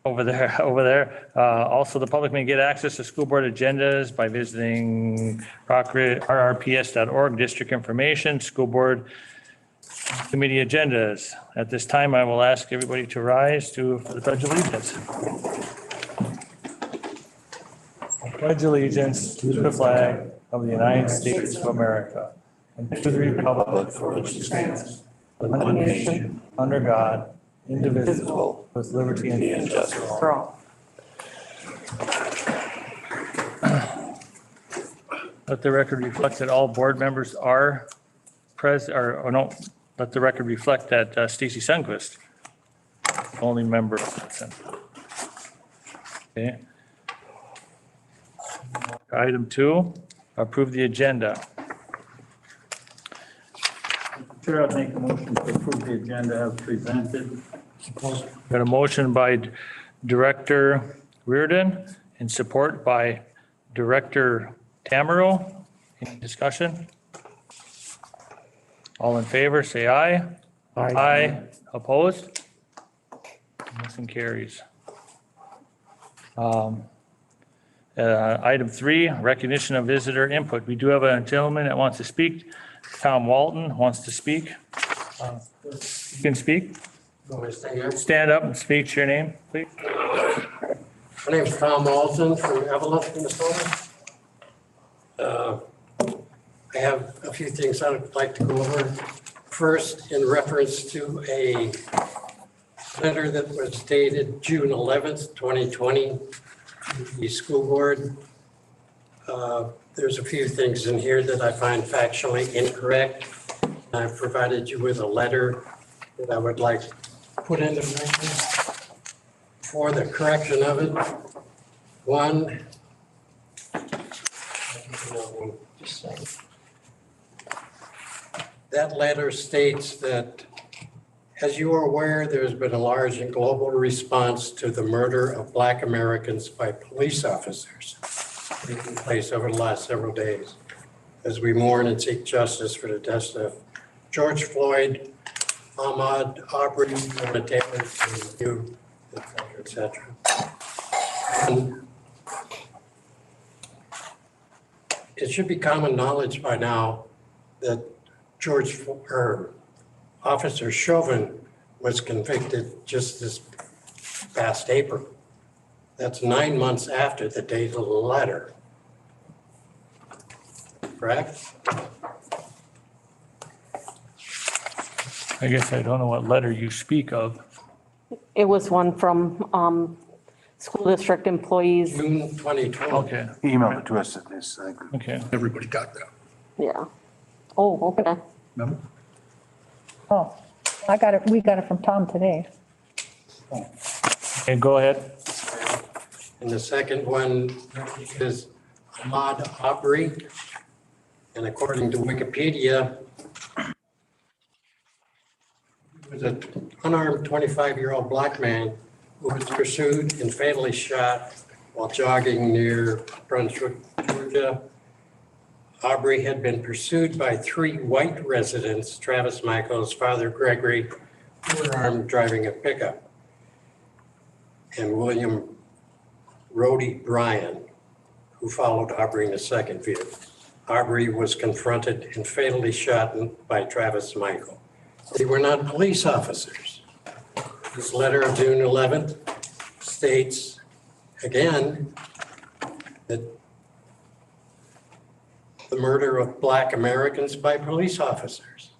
over there. Also, the public may get access to school board agendas by visiting rrps.org, district information, school board committee agendas. At this time, I will ask everybody to rise for the pledge of allegiance. I pledge allegiance to the flag of the United States of America and to the republic for which it stands, one nation, under God, indivisible, with liberty and justice for all. Let the record reflect that all board members are present, or no, let the record reflect that Stacy Sundquist, only member. Okay. Item 2, approve the agenda. Chair, I'll make a motion to approve the agenda as presented. Got a motion by Director Reardon and support by Director Tamero. Any discussion? All in favor, say aye. Aye. Opposed? Motion carries. Item 3, recognition of visitor input. We do have a gentleman that wants to speak. Tom Walton wants to speak. You can speak. Stand up and speak your name, please. My name is Tom Walton from Evelyn, Minnesota. I have a few things I'd like to go over. First, in reference to a letter that was dated June 11th, 2020, the school board. There's a few things in here that I find factually incorrect. I've provided you with a letter that I would like put into record for the correction of it. One, that letter states that, as you are aware, there's been a large and global response to the murder of Black Americans by police officers taking place over the last several days as we mourn and seek justice for the deaths of George Floyd, Ahmad Aubry, Breonna Taylor, et cetera. And it should be common knowledge by now that Officer Chauvin was convicted just this past April. That's 9 months after the date of the letter. Correct? I guess I don't know what letter you speak of. It was one from school district employees. June 2020. Okay, He emailed it to us at this, I think. okay. Everybody got that. Yeah. Oh, okay. Remember? Oh, we got it from Tom today. Okay, go ahead. And the second one is Ahmad Aubry. And according to Wikipedia, he was an unarmed 25-year-old Black man who was pursued and fatally shot while jogging near Brunswick, Georgia. Aubry had been pursued by 3 white residents, Travis Michaels, Father Gregory, who were armed driving a pickup, and William Rhodey Bryan, who followed Aubry in a second vehicle. Aubry was confronted and fatally shot by Travis Michael. They were not police officers. This letter of June 11th states, again, that the murder of Black Americans by police officers.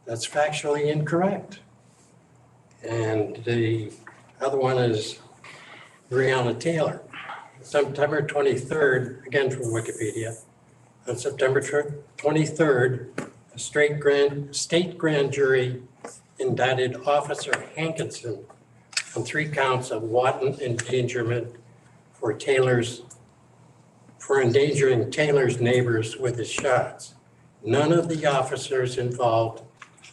That's factually incorrect. And the other one is Breonna Taylor. September 23rd, again from Wikipedia, on September 23rd, a state grand jury indicted Officer Hankinson on 3 counts of wanton endangerment for endangering Taylor's neighbors with his shots. None of the officers involved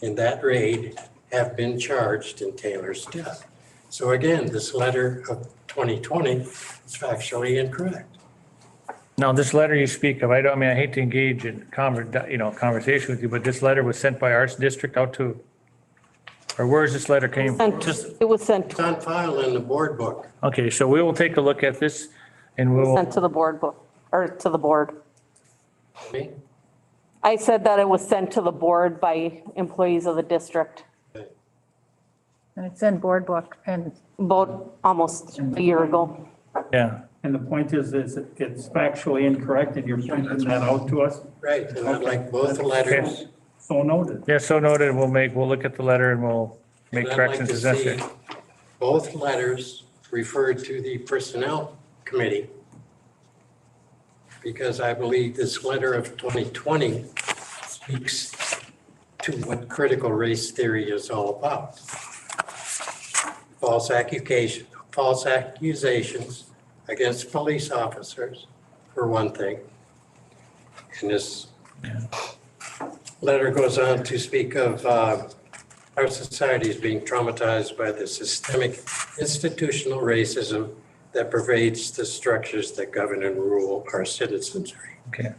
in that raid have been charged in Taylor's death. So again, this letter of 2020 is factually incorrect. Now, this letter you speak of, I hate to engage in conversation with you, but this letter was sent by our district out to Or where's this letter came? Sent- Just, It was sent, It's on file in the board book. okay, so we will take a look at this and we will, sent to the board book, or to the board. Okay? I said that it was sent to the board by employees of the district And it's in board book and about almost a year ago. yeah. And the point is it's factually incorrect and you're pointing that out to us? Right, and I'd like both letters. So noted. Yeah, so noted. We'll look at the letter and we'll make And I'd like corrections to as necessary. see both letters referred to the Personnel Committee, because I believe this letter of 2020 speaks to what critical race theory is all about. False accusations against police officers, for one thing. And this letter goes on to speak of our society is being traumatized by the systemic institutional racism that pervades the structures that govern and rule our citizenry. Okay.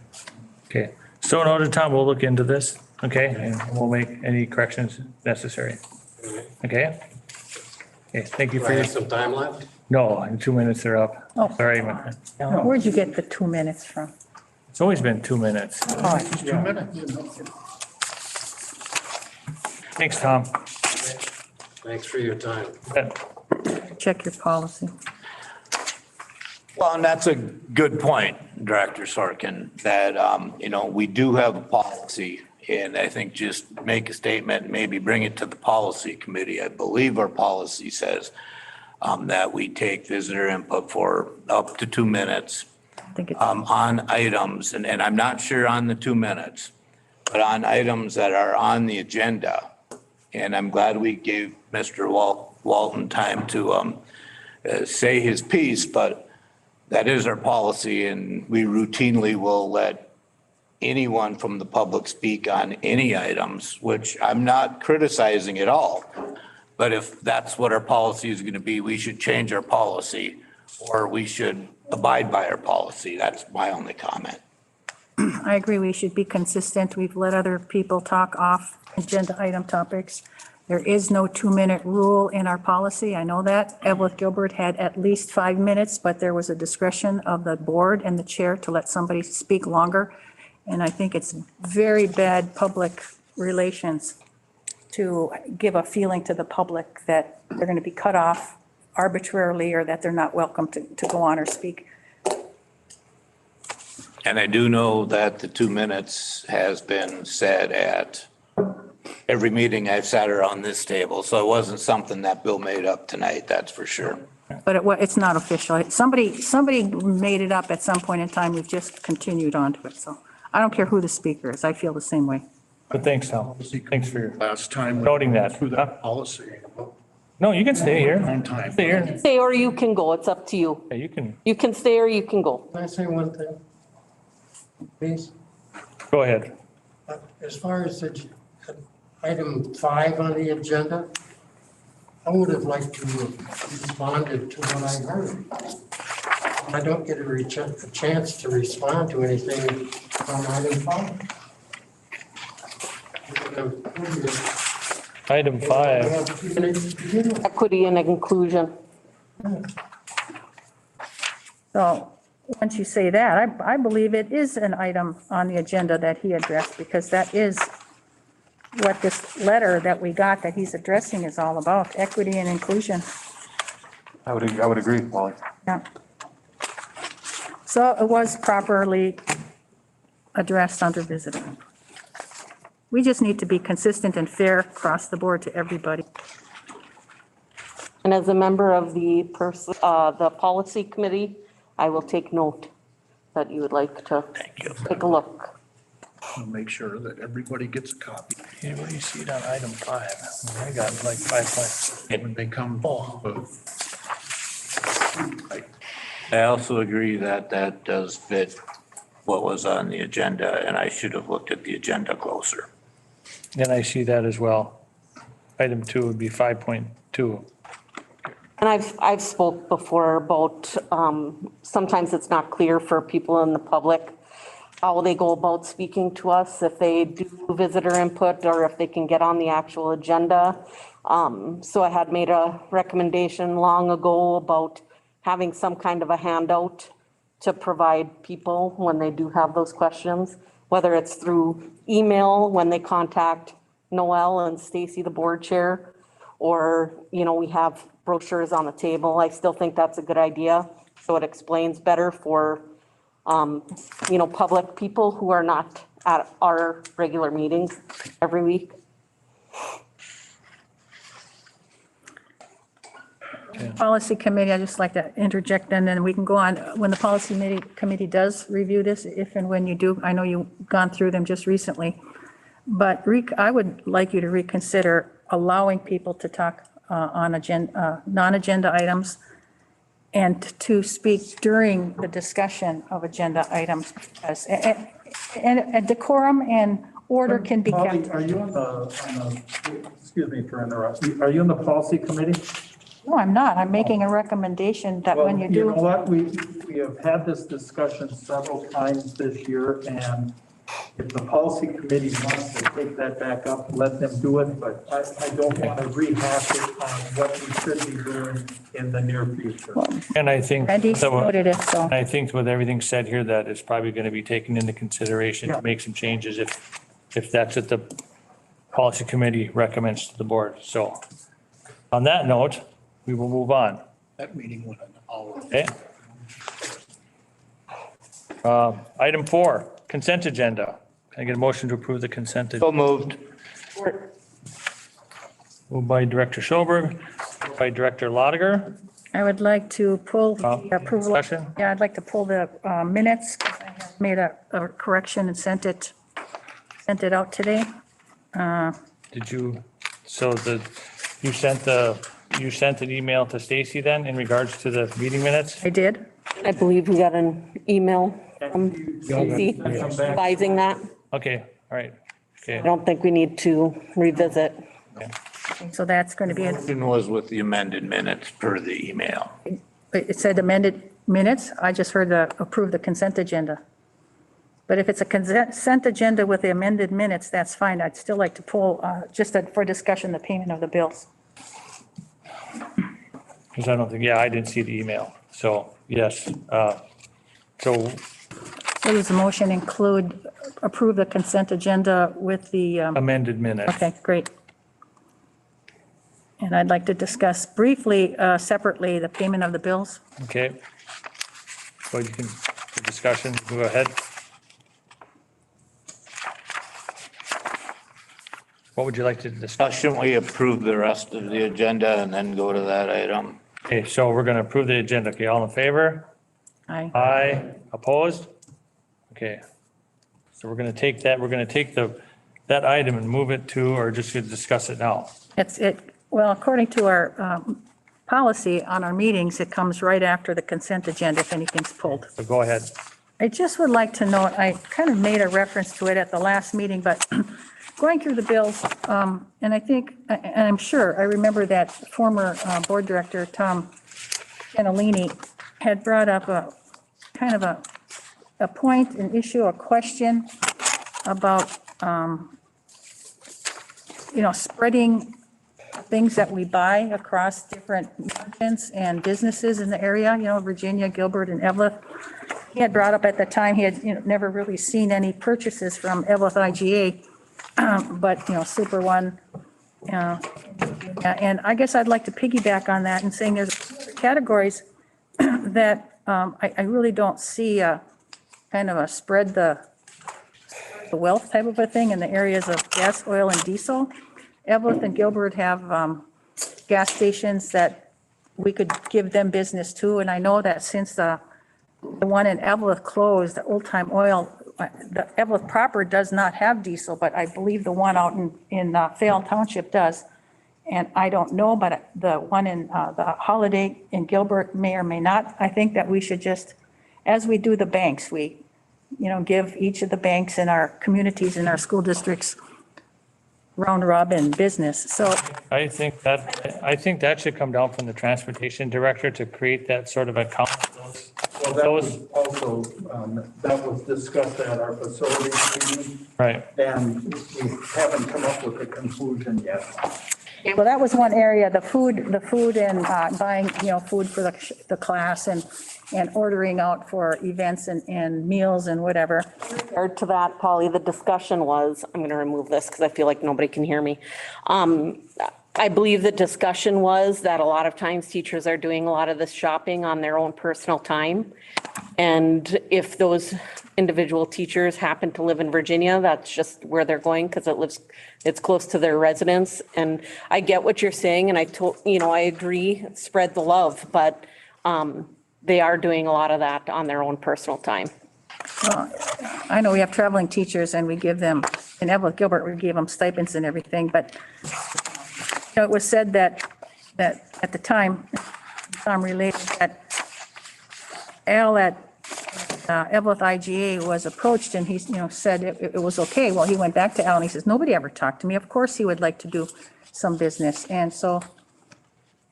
Okay. So noted, Tom. We'll look into this. Okay. And we'll make any corrections necessary. Okay. Okay. Thank you Do for I your, have some time left? no, in 2 minutes are up. Oh. Sorry. my friend. where'd you get the 2 minutes from? It's always been 2 minutes. Oh, 2 minutes. Thanks, Tom. Thanks for your time. check your policy. Well, and that's a good point, Director Sorkin, that, we do have a policy. And I think just make a statement, maybe bring it to the policy committee. I believe our policy says that we take visitor input for up to 2 minutes I think it's, on items. And I'm not sure on the 2 minutes, but on items that are on the agenda. And I'm glad we gave Mr. Walton time to say his piece, but that is our policy, and we routinely will let anyone from the public speak on any items, which I'm not criticizing at all. But if that's what our policy is going to be, we should change our policy, or we should abide by our policy. That's my only comment. I agree, we should be consistent. We've let other people talk off agenda item topics. There is no 2-minute rule in our policy. I know that. Evelyn Gilbert had at least 5 minutes, but there was a discretion of the board and the chair to let somebody speak longer. And I think it's very bad public relations to give a feeling to the public that they're going to be cut off arbitrarily or that they're not welcome to go on or speak. And I do know that the 2 minutes has been said at every meeting I've sat around this table. So it wasn't something that Bill made up tonight, that's for sure. But it's not official. Somebody made it up at some point in time. We've just continued on to it. So I don't care who the speaker is. I feel the same way. But thanks, Tom. Thanks for your Last time. we noting that. went Through that policy. No, you can stay here. On time. Stay here. Stay or you can go. It's up to you. Yeah, you can, You can stay or you can go. Can I say one thing? Please? go ahead. As far as item 5 on the agenda, I would have liked to have responded to what I heard. I don't get a chance to respond to anything on item 5. Item 5. Equity and inclusion. So once you say that, I believe it is an item on the agenda that he addressed because that is what this letter that we got that he's addressing is all about, equity and inclusion. I would agree, Wally. Yeah. So it was properly addressed under visitor. We just need to be consistent and fair across the board to everybody. And as a member of the policy committee, I will take note that you would like to take a look. We'll make sure that everybody gets a copy Hey, what do you see on item 5? I got like 5 points. when they come. I also agree that that does fit what was on the agenda, and I should have looked at the agenda closer. And I see that as well. Item 2 would be 5.2. And I've spoke before about, sometimes it's not clear for people in the public how they go about speaking to us, if they do visitor input or if they can get on the actual agenda. So I had made a recommendation long ago about having some kind of a handout to provide people when they do have those questions, whether it's through email when they contact Noel and Stacy, the board chair, or, we have brochures on the table. I still think that's a good idea. So it explains better for, public people who are not at our regular meetings every week. Policy committee, I'd just like to interject, and then we can go on. When the policy committee does review this, if and when you do, I know you've gone through them just recently, but I would like you to reconsider allowing people to talk on non-agenda items and to speak during the discussion of agenda items. And decorum and order can be Molly, kept. are you on excuse me for interrupting, are you on the policy committee? No, I'm not. I'm making a recommendation that when you Well, you know do, what, we have had this discussion several times this year, and if the policy committee wants to take that back up, let them do it, but I don't want to rehash it on what we should be doing in the near future. And I think, Randy noted it, so. I think with everything said here, that is probably going to be taken into consideration to make some changes if that's what the policy committee recommends to the board. So on that note, we will move on. That meeting went an hour. Okay. Item 4, consent agenda. Can I get a motion to approve the consent? So moved. Moved by Director Schoberg, by Director Lotiger. I would like to pull the approval. Discussion? Yeah, I'd like to pull the minutes. I have made a correction and sent it out today. Did you, you sent an email to Stacy then in regards to the meeting minutes? I did. I believe we got an email from Stacy advising that. Okay, all right. Okay. I don't think we need to revisit. So that's going to be, Motion was with the amended minutes per the email. it said amended minutes. I just heard approve the consent agenda. But if it's a consent agenda with the amended minutes, that's fine. I'd still like to pull, for discussion, the payment of the bills. Because I don't think, I didn't see the email. So, yes. So So does the motion include approve the consent agenda with the, amended minutes. okay, great. And I'd like to discuss briefly, separately, the payment of the bills. Okay. So you can, the discussion, go ahead. What would you like to discuss? Shouldn't we approve the rest of the agenda and then go to that item? Okay, so we're going to approve the agenda. Okay, all in favor? Aye. Aye. Opposed? Okay. So we're going to take that item and move it to, or just to discuss it now? Well, according to our policy on our meetings, it comes right after the consent agenda if anything's pulled. So go ahead. I just would like to note, I kind of made a reference to it at the last meeting, but going through the bills, and I think, and I'm sure, I remember that former board director, Tom Canalini, had brought up a kind of a point, an issue, a question about, spreading things that we buy across different merchants and businesses in the area, Virginia, Gilbert, and Evelyn. He had brought up at the time, he had, never really seen any purchases from Evelyn IGA, but, Super One. And I guess I'd like to piggyback on that and saying there's categories that I really don't see a kind of a spread the wealth type of a thing in the areas of gas, oil, and diesel. Evelyn and Gilbert have gas stations that we could give them business to, and I know that since the one in Evelyn closed, the Old Time Oil, the Evelyn proper does not have diesel, but I believe the one out in Fayette Township does. And I don't know, but the one in the Holiday in Gilbert may or may not. I think that we should just, as we do the banks, we, give each of the banks in our communities, in our school districts, round robin business. So I think that should come down from the transportation director to create that sort of account. Well, that was also, that was discussed at our facilities meeting, Right. and we haven't come up with a conclusion yet. Well, that was one area, the food and buying, food for the class and ordering out for events and meals and whatever. Regard to that, Polly, the discussion was, I'm going to remove this because I feel like nobody can hear me. I believe the discussion was that a lot of times teachers are doing a lot of this shopping on their own personal time. And if those individual teachers happen to live in Virginia, that's just where they're going because it's close to their residence. And I get what you're saying, and I agree, spread the love, but they are doing a lot of that on their own personal time. I know we have traveling teachers and we give them, in Evelyn Gilbert, we gave them stipends and everything, but it was said that at the time, Tom related that Al at Evelyn IGA was approached and he, said it was okay. Well, he went back to Al and he says, nobody ever talked to me. Of course he would like to do some business. And so,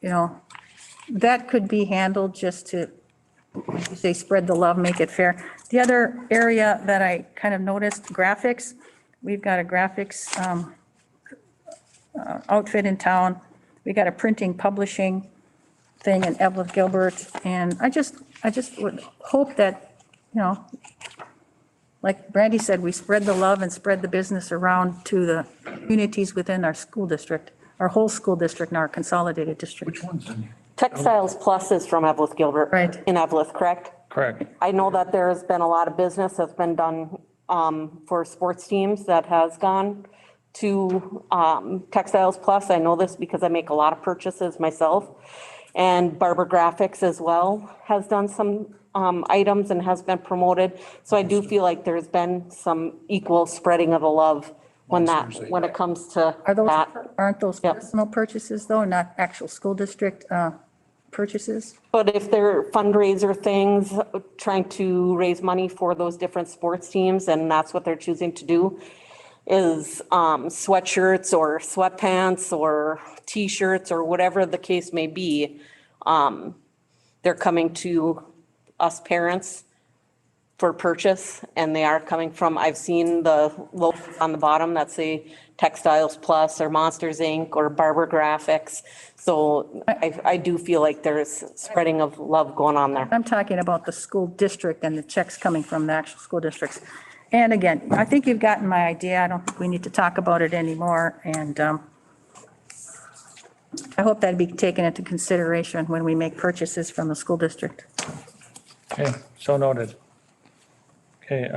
that could be handled just to, say, spread the love, make it fair. The other area that I kind of noticed, graphics. We've got a graphics outfit in town. We got a printing publishing thing in Evelyn Gilbert. And I just would hope that, like Brandy said, we spread the love and spread the business around to the communities within our school district, our whole school district and our consolidated district. Which one's in here? Textiles Plus is from Evelyn Gilbert. Right. In Evelyn, correct? Correct. I know that there has been a lot of business that's been done for sports teams that has gone to Textiles Plus. I know this because I make a lot of purchases myself. And Barber Graphics as well has done some items and has been promoted. So I do feel like there's been some equal spreading of the love when it comes to Aren't those Yep. personal purchases though, not actual school district purchases? But if they're fundraiser things, trying to raise money for those different sports teams, and that's what they're choosing to do, is sweatshirts or sweatpants or T-shirts or whatever the case may be, they're coming to us parents for purchase, and they are coming from, I've seen the logos on the bottom that say Textiles Plus or Monsters Inc. or Barber Graphics. So I do feel like there's spreading of love going on there. I'm talking about the school district and the checks coming from the actual school districts. And again, I think you've gotten my idea. I don't think we need to talk about it anymore. And I hope that'd be taken into consideration when we make purchases from the school district. Okay, so noted. Okay,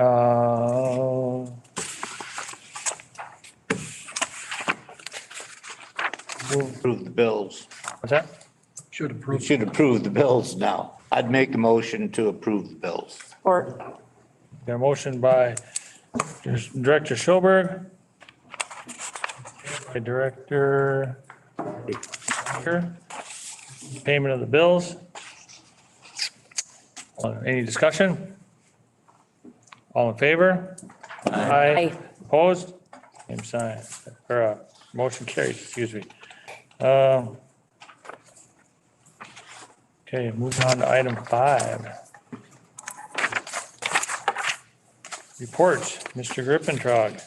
Approve the bills. what's that? Should We approve. should approve the bills now. I'd make a motion to approve the bills. Or Got a motion by Director Schoberg. By Director. Payment of the bills. Any discussion? All in favor? Aye. Opposed? Same sign, or motion carries, excuse me. Okay, moving on to item 5. Reports, Mr. Grippentrog.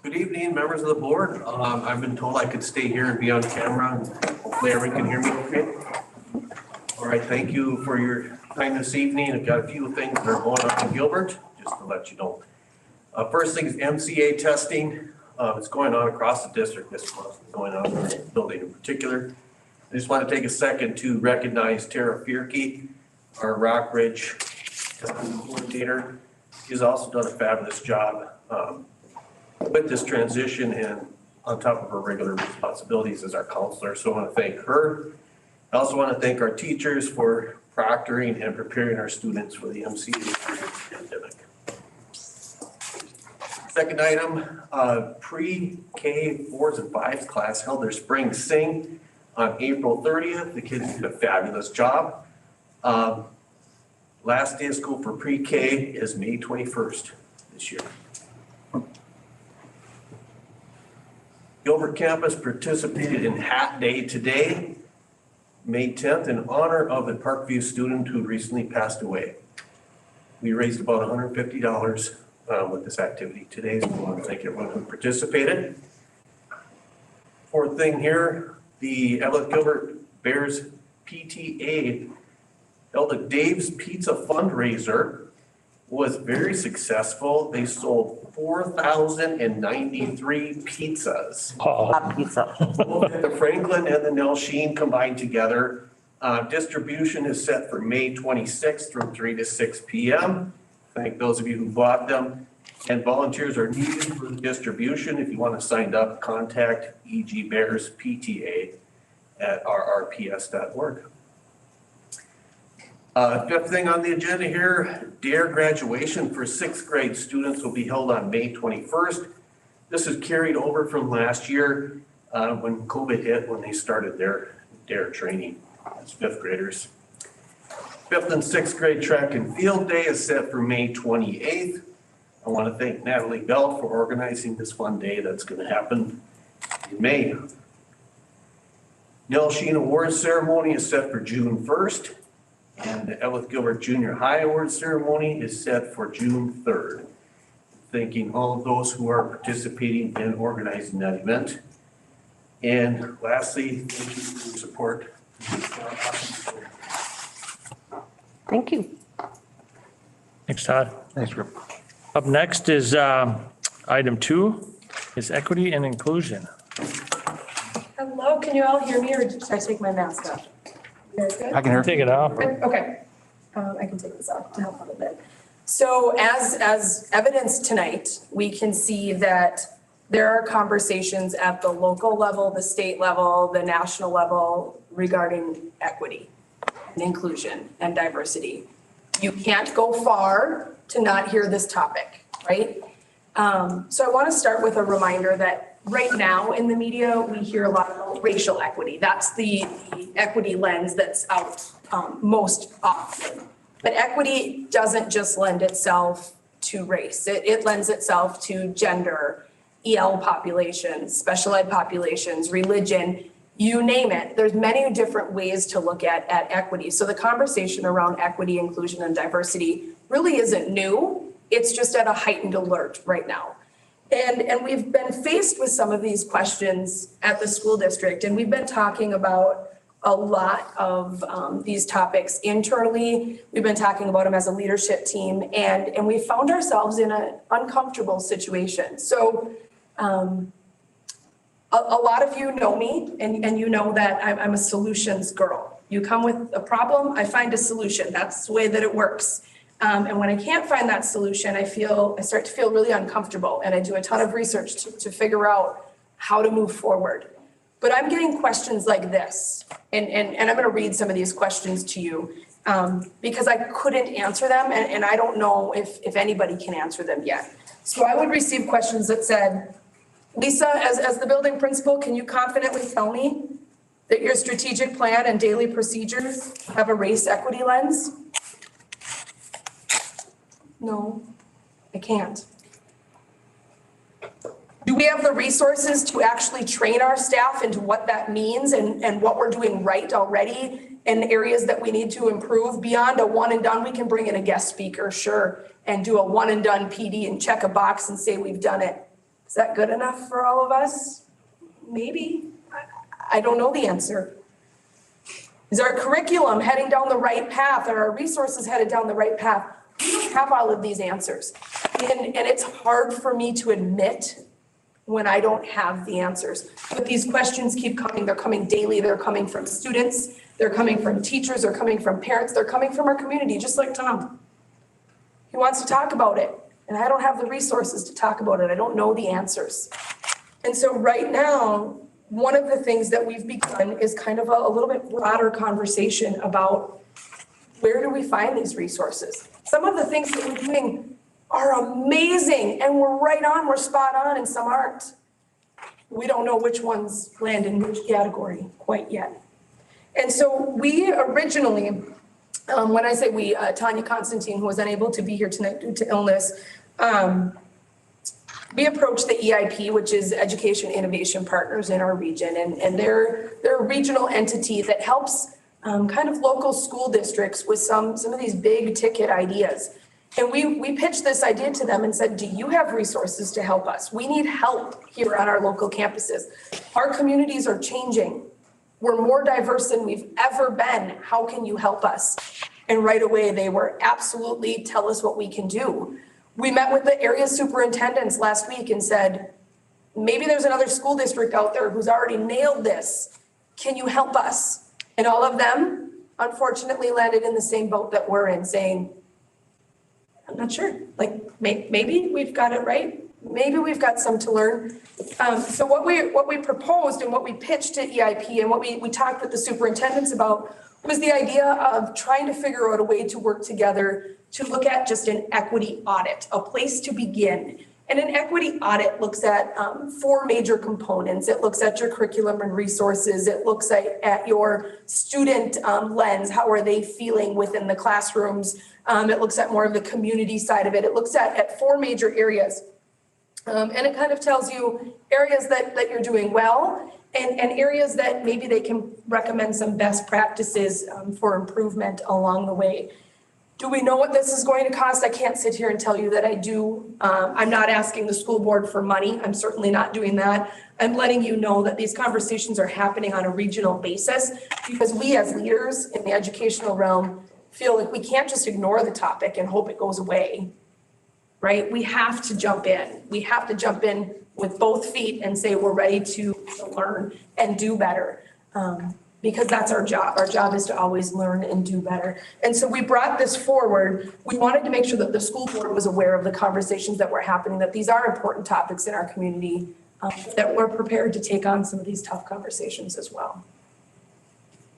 Good evening, members of the board. I've been told I could stay here and be on camera, and hopefully everyone can hear me okay. All right, thank you for your time this evening. I've got a few things that are going on in Gilbert, just to let you know. First thing is MCA testing. It's going on across the district this month, it's going on in our building in particular. I just want to take a second to recognize Tara Fierke, our Rock Ridge testing coordinator. She's also done a fabulous job with this transition and on top of her regular responsibilities as our counselor. So I want to thank her. I also want to thank our teachers for proctoring and preparing our students for the MCA pandemic. Second item, pre-K 4s and 5s class held their spring sing on April 30th. The kids did a fabulous job. Last day of school for pre-K is May 21st this year. Gilbert campus participated in Hat Day today, May 10th, in honor of a Parkview student who recently passed away. We raised about $150 with this activity today, so I want to thank everyone who participated. Fourth thing here, the Elliott Gilbert Bears PTA held a Dave's Pizza fundraiser, was very successful. They sold 4,093 pizzas. Hot pizza. Both the Franklin and the Nelshin combined together. Distribution is set for May 26th from 3 to 6 p.m. Thank those of you who bought them. And volunteers are needed for the distribution. If you want to sign up, contact EG Bears PTA at rrps.org. Fifth thing on the agenda here, DARE graduation for sixth grade students will be held on May 21st. This is carried over from last year when COVID hit, when they started their DARE training as fifth graders. Fifth and sixth grade track and field day is set for May 28th. I want to thank Natalie Bell for organizing this fun day that's going to happen in May. Nelshin Awards ceremony is set for June 1st. And the Elliott Gilbert Junior High Awards ceremony is set for June 3rd. Thanking all of those who are participating in organizing that event. And lastly, thank you for your support. Thank you. Thanks, Todd. Thanks, Rick. Up next is item 2, is equity and inclusion. Hello, can you all hear me or should I take my mask off? You guys good? I can hear. Take it off. Okay, I can take this off to help out a bit. So as evidenced tonight, we can see that there are conversations at the local level, the state level, the national level regarding equity and inclusion and diversity. You can't go far to not hear this topic, right? So I want to start with a reminder that right now in the media, we hear a lot about racial equity. That's the equity lens that's out most often. But equity doesn't just lend itself to race. It lends itself to gender, EL populations, special ed populations, religion, you name it. There's many different ways to look at equity. So the conversation around equity, inclusion, and diversity really isn't new. It's just at a heightened alert right now. And we've been faced with some of these questions at the school district, and we've been talking about a lot of these topics internally. We've been talking about them as a leadership team, and we found ourselves in an uncomfortable situation. So a lot of you know me, and you know that I'm a solutions girl. You come with a problem, I find a solution. That's the way that it works. And when I can't find that solution, I start to feel really uncomfortable, and I do a ton of research to figure out how to move forward. But I'm getting questions like this, and I'm going to read some of these questions to you because I couldn't answer them, and I don't know if anybody can answer them yet. So I would receive questions that said, Lisa, as the building principal, can you confidently tell me that your strategic plan and daily procedures have a race equity lens? No, I can't. Do we have the resources to actually train our staff into what that means and what we're doing right already in areas that we need to improve beyond a one and done? We can bring in a guest speaker, sure, and do a one and done PD and check a box and say we've done it. Is that good enough for all of us? Maybe. I don't know the answer. Is our curriculum heading down the right path? Are our resources headed down the right path? We don't have all of these answers. And it's hard for me to admit when I don't have the answers. But these questions keep coming. They're coming daily. They're coming from students. They're coming from teachers. They're coming from parents. They're coming from our community, just like Tom. He wants to talk about it. And I don't have the resources to talk about it. I don't know the answers. And so right now, one of the things that we've begun is kind of a little bit broader conversation about where do we find these resources? Some of the things that we're doing are amazing and we're right on, we're spot on, and some aren't. We don't know which ones land in which category quite yet. And so we originally, when I say we, Tanya Constantine, who was unable to be here tonight due to illness, we approached the EIP, which is Education Innovation Partners in our region, and they're a regional entity that helps kind of local school districts with some of these big ticket ideas. And we pitched this idea to them and said, do you have resources to help us? We need help here on our local campuses. Our communities are changing. We're more diverse than we've ever been. How can you help us? And right away, they were absolutely, tell us what we can do. We met with the area superintendents last week and said, maybe there's another school district out there who's already nailed this. Can you help us? And all of them, unfortunately, landed in the same boat that we're in, saying, I'm not sure, like, maybe we've got it right. Maybe we've got some to learn. So what we proposed and what we pitched to EIP and what we talked with the superintendents about was the idea of trying to figure out a way to work together to look at just an equity audit, a place to begin. And an equity audit looks at 4 major components. It looks at your curriculum and resources. It looks at your student lens. How are they feeling within the classrooms? It looks at more of the community side of it. It looks at 4 major areas. And it kind of tells you areas that you're doing well and areas that maybe they can recommend some best practices for improvement along the way. Do we know what this is going to cost? I can't sit here and tell you that I do. I'm not asking the school board for money. I'm certainly not doing that. I'm letting you know that these conversations are happening on a regional basis because we as leaders in the educational realm feel like we can't just ignore the topic and hope it goes away, right? We have to jump in. We have to jump in with both feet and say we're ready to learn and do better. Because that's our job. Our job is to always learn and do better. And so we brought this forward. We wanted to make sure that the school board was aware of the conversations that were happening, that these are important topics in our community, that we're prepared to take on some of these tough conversations as well.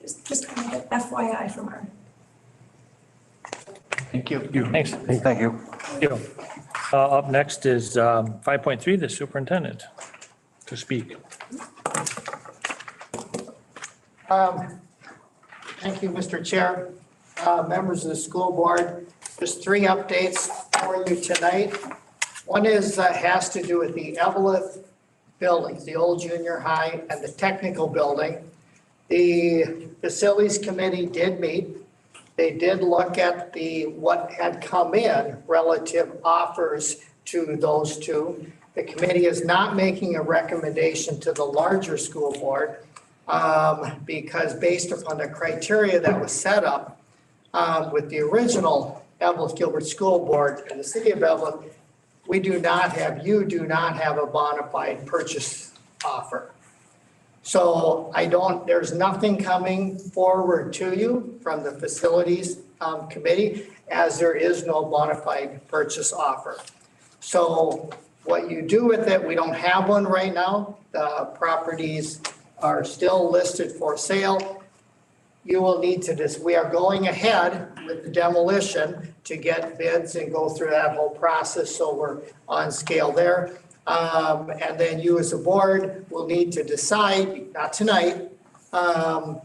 Just kind of FYI from our. Thank you. Thanks. Thank you. Thank you. Up next is 5.3, the superintendent to speak. Thank you, Mr. Chair. Members of the school board, just 3 updates for you tonight. One is, has to do with the Evelyn buildings, the old junior high and the technical building. The facilities committee did meet. They did look at what had come in relative offers to those 2. The committee is not making a recommendation to the larger school board because based upon the criteria that was set up with the original Evelyn Gilbert School Board and the city of Evelyn, you do not have a bona fide purchase offer. So there's nothing coming forward to you from the facilities committee as there is no bona fide purchase offer. So what you do with it, we don't have one right now. The properties are still listed for sale. You will need to we are going ahead with the demolition to get bids and go through that whole process. So we're on scale there. And then you as a board will need to decide, not tonight,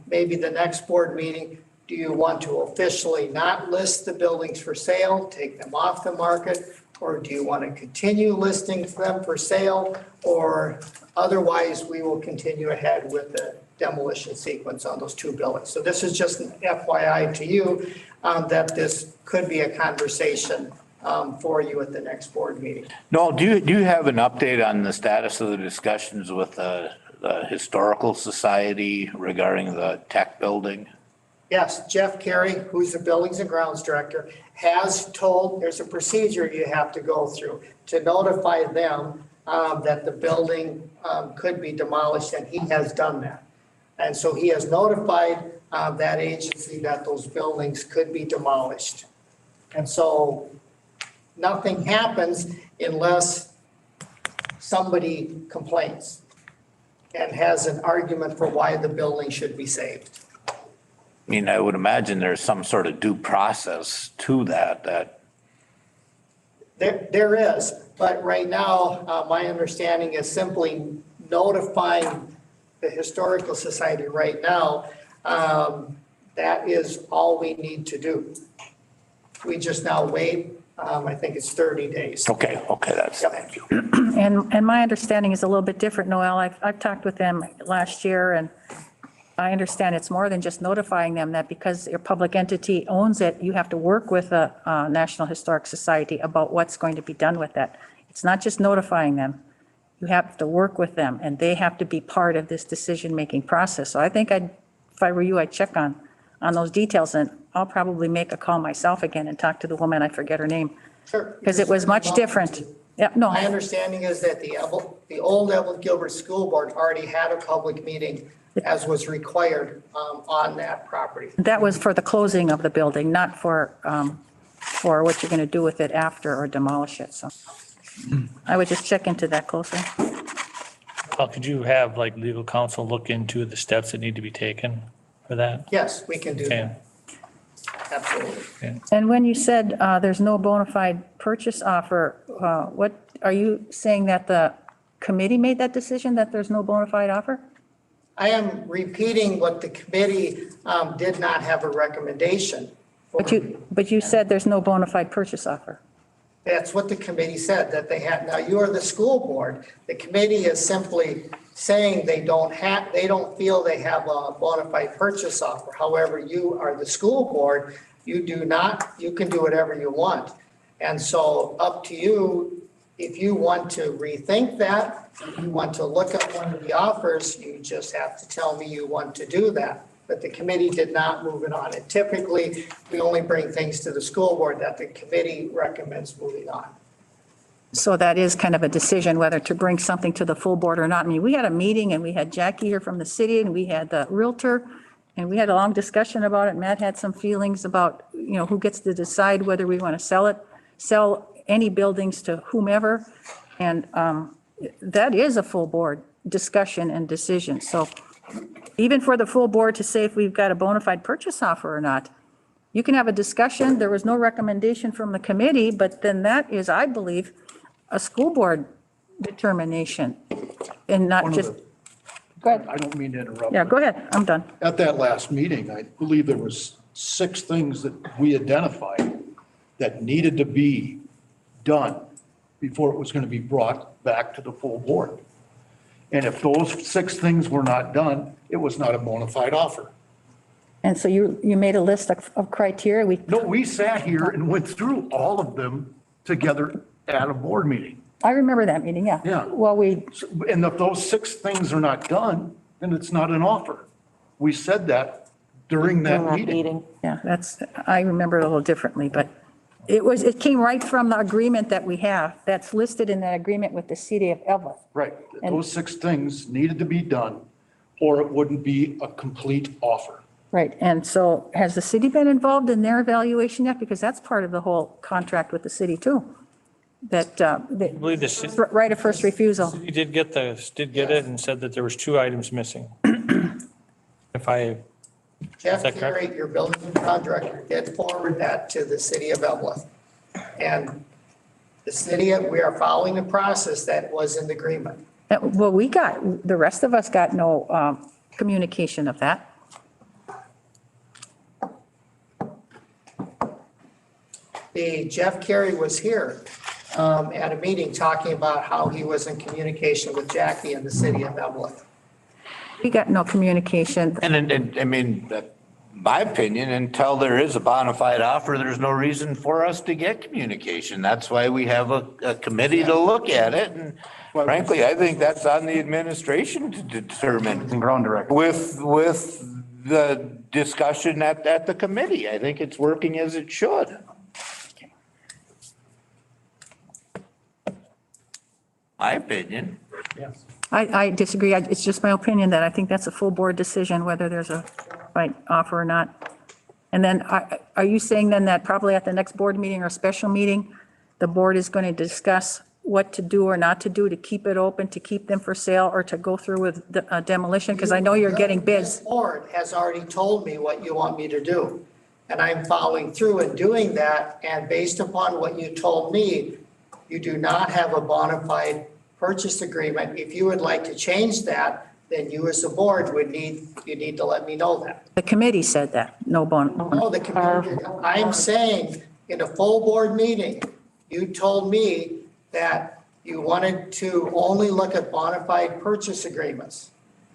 maybe the next board meeting, do you want to officially not list the buildings for sale, take them off the market, or do you want to continue listing them for sale? Or otherwise, we will continue ahead with the demolition sequence on those 2 buildings. So this is just an FYI to you that this could be a conversation for you at the next board meeting. No, do you have an update on the status of the discussions with the Historical Society regarding the tech building? Yes, Jeff Carey, who's the Buildings and Grounds Director, has told, there's a procedure you have to go through to notify them that the building could be demolished, and he has done that. And so he has notified that agency that those buildings could be demolished. And so nothing happens unless somebody complains and has an argument for why the building should be saved. I mean, I would imagine there's some sort of due process to that. There is, but right now, my understanding is simply notifying the Historical Society right now. That is all we need to do. We just now wait. I think it's 30 days. Okay, that's, Yep. thank you. And my understanding is a little bit different, Noel. I've talked with them last year and I understand it's more than just notifying them that because your public entity owns it, you have to work with the National Historic Society about what's going to be done with that. It's not just notifying them. You have to work with them and they have to be part of this decision-making process. So I think if I were you, I'd check on those details, and I'll probably make a call myself again and talk to the woman, I forget her name, Sure. because it was much different. Yeah, no, My understanding is that the old Evelyn Gilbert School Board already had a public meeting as was required on that property. that was for the closing of the building, not for what you're going to do with it after or demolish it, so. I would just check into that closer. Well, could you have like legal counsel look into the steps that need to be taken for that? Yes, we can do Okay. that. Absolutely. And when you said there's no bona fide purchase offer, what, are you saying that the committee made that decision, that there's no bona fide offer? I am repeating what the committee did not have a recommendation. But you said there's no bona fide purchase offer. That's what the committee said, that they had. Now, you are the school board. The committee is simply saying they don't feel they have a bona fide purchase offer. However, you are the school board. You can do whatever you want. And so up to you, if you want to rethink that, if you want to look at one of the offers, you just have to tell me you want to do that. But the committee did not move it on. And typically, we only bring things to the school board that the committee recommends moving on. So that is kind of a decision whether to bring something to the full board or not. I mean, we had a meeting and we had Jackie here from the city and we had the realtor and we had a long discussion about it. Matt had some feelings about, who gets to decide whether we want to sell any buildings to whomever. And that is a full board discussion and decision. So even for the full board to say if we've got a bona fide purchase offer or not, you can have a discussion. There was no recommendation from the committee, but then that is, I believe, a school board determination and not just, go ahead. I don't mean to interrupt. Yeah, but go ahead. I'm done. At that last meeting, I believe there was 6 things that we identified that needed to be done before it was going to be brought back to the full board. And if those 6 things were not done, it was not a bona fide offer. And so you made a list of criteria. No, we sat here and went through all of them together at a board meeting. I remember that meeting, yeah. Yeah. Well, And if those 6 things are not done, then it's not an offer. We said that during that meeting. yeah, I remember it a little differently, but it came right from the agreement that we have, that's listed in that agreement with the city of Evelyn. Right. Those 6 things needed to be done, or it wouldn't be a complete offer. Right, and so has the city been involved in their evaluation yet? Because that's part of the whole contract with the city too. That, I believe the city right of first refusal. did get it and said that there was 2 items missing. If I, Jeff Is that correct? Carey, your building contractor, did forward that to the city of Evelyn. And we are following the process that was in the agreement. Well, the rest of us got no communication of that. Jeff Carey was here at a meeting talking about how he was in communication with Jackie in the city of Evelyn. We got no communication. And I mean, my opinion, until there is a bona fide offer, there's no reason for us to get communication. That's why we have a committee to look at it. And frankly, I think that's on the administration to determine Ground director. with the discussion at the committee. I think it's working as it should. My opinion. Yes. I disagree. It's just my opinion that I think that's a full board decision, whether there's a right offer or not. And then are you saying then that probably at the next board meeting or special meeting, the board is going to discuss what to do or not to do to keep it open, to keep them for sale, or to go through with demolition? Because I know you're getting bids. The board has already told me what you want me to do. And I'm following through and doing that. And based upon what you told me, you do not have a bona fide purchase agreement. If you would like to change that, then you as a board you need to let me know that. The committee said that, no bond. No, the committee, I'm saying in a full board meeting, you told me that you wanted to only look at bona fide purchase agreements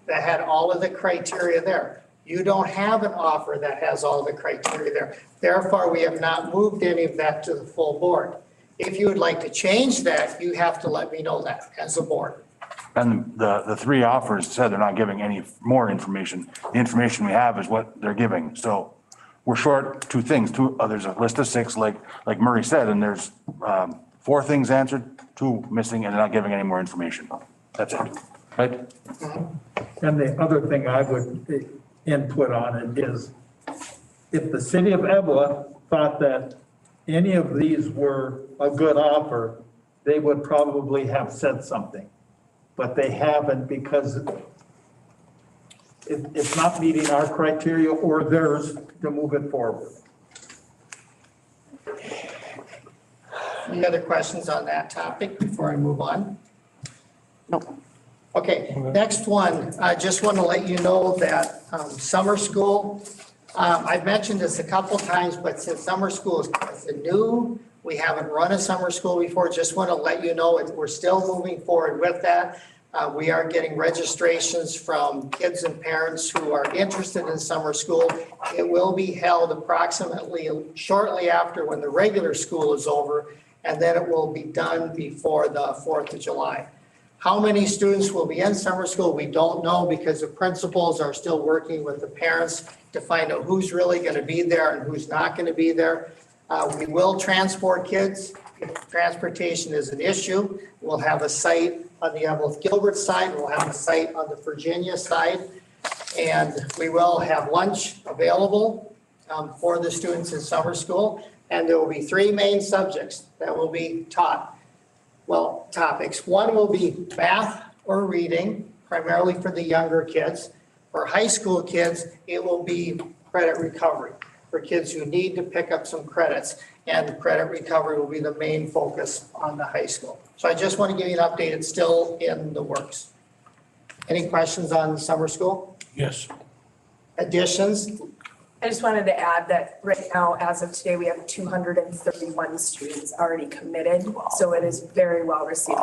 that had all of the criteria there. You don't have an offer that has all the criteria there. Therefore, we have not moved any of that to the full board. If you would like to change that, you have to let me know that as a board. And the three offers said they're not giving any more information. The information we have is what they're giving. So we're short two things. There's a list of six, like Murray said, and there's four things answered, two missing, and they're not giving any more information. That's it, right? And the other thing I would input on it is, if the city of Evelyn thought that any of these were a good offer, they would probably have said something. But they haven't, because it's not meeting our criteria or theirs to move it forward. Any other questions on that topic before I move on? No. Okay, next one, I just want to let you know that summer school, I've mentioned this a couple times, but since summer school is new, we haven't run a summer school before, just want to let you know we're still moving forward with that. We are getting registrations from kids and parents who are interested in summer school. It will be held approximately shortly after when the regular school is over, and then it will be done before the 4th of July. How many students will be in summer school, we don't know, because the principals are still working with the parents to find out who's really going to be there and who's not going to be there. We will transport kids. If transportation is an issue, we'll have a site on the Evelyn Gilbert side, we'll have a site on the Virginia side, and we will have lunch available for the students in summer school. And there will be three main subjects that will be taught. Well, topics. One will be math or reading, primarily for the younger kids. For high school kids, it will be credit recovery for kids who need to pick up some credits. And credit recovery will be the main focus on the high school. So I just want to give you an update. It's still in the works. Any questions on summer school? Yes. Additions? I just wanted to add that right now, as of today, we have 231 students already committed. So it is very well received.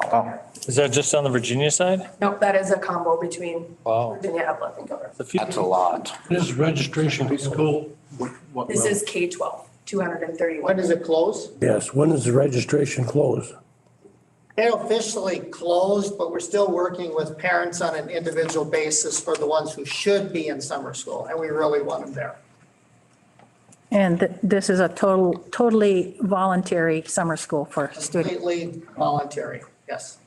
Is that just on the Virginia side? No, that is a combo between Wow. Virginia, Evelyn, and Gilbert. That's a lot. This is registration school. What This is K-12, 231. When does it close? Yes, when does the registration close? It officially closed, but we're still working with parents on an individual basis for the ones who should be in summer school, and we really want them there. And this is a totally voluntary summer school for students. Completely voluntary, yes.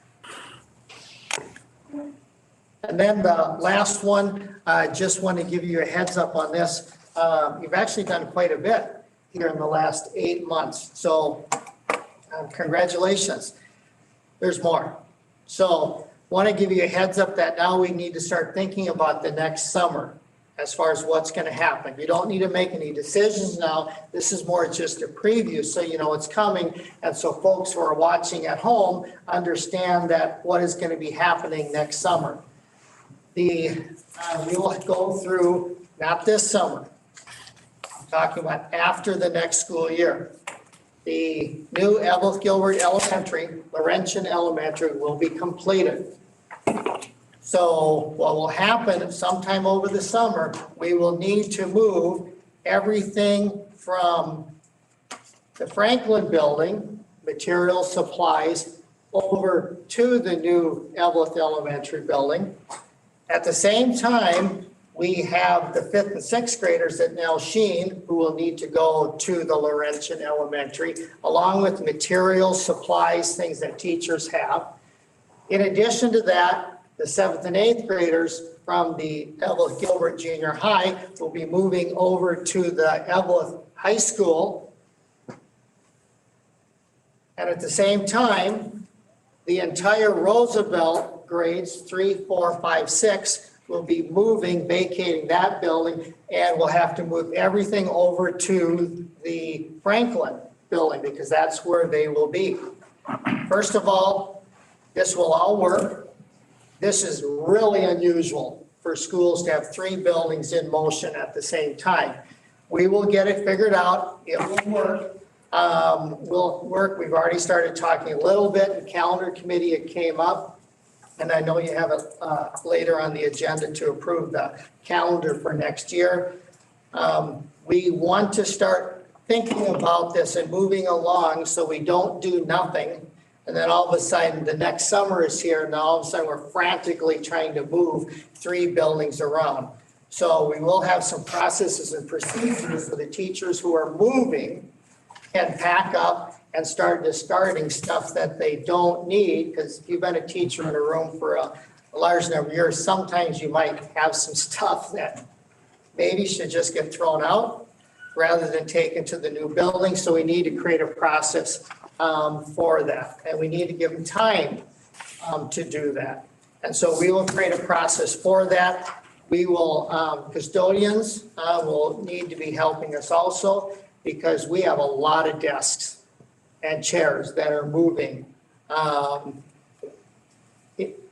And then the last one, I just want to give you a heads up on this. You've actually done quite a bit here in the last 8 months, so congratulations. There's more. So want to give you a heads up that now we need to start thinking about the next summer as far as what's going to happen. You don't need to make any decisions now. This is more just a preview, so you know it's coming. And so folks who are watching at home understand that what is going to be happening next summer. We will go through, not this summer, I'm talking about after the next school year. The new Evelyn Gilbert Elementary, Laurentian Elementary, will be completed. So what will happen sometime over the summer, we will need to move everything from the Franklin building, materials, supplies, over to the new Evelyn Elementary building. At the same time, we have the 5th and 6th graders at Nell Sheen who will need to go to the Laurentian Elementary, along with materials, supplies, things that teachers have. In addition to that, the 7th and 8th graders from the Evelyn Gilbert Junior High will be moving over to the Evelyn High School. And at the same time, the entire Roosevelt grades 3, 4, 5, 6 will be moving, vacating that building, and we'll have to move everything over to the Franklin building because that's where they will be. First of all, this will all work. This is really unusual for schools to have 3 buildings in motion at the same time. We will get it figured out. It will work. We'll work. We've already started talking a little bit. In calendar committee, it came up. And I know you have it later on the agenda to approve the calendar for next year. We want to start thinking about this and moving along so we don't do nothing. And then all of a sudden, the next summer is here, and all of a sudden, we're frantically trying to move 3 buildings around. So we will have some processes and procedures for the teachers who are moving can pack up and start discarding stuff that they don't need, because if you've been a teacher in a room for a large number of years, sometimes you might have some stuff that maybe should just get thrown out rather than taken to the new building. So we need to create a process for that, and we need to give them time to do that. And so we will create a process for that. We will, custodians will need to be helping us also, because we have a lot of desks and chairs that are moving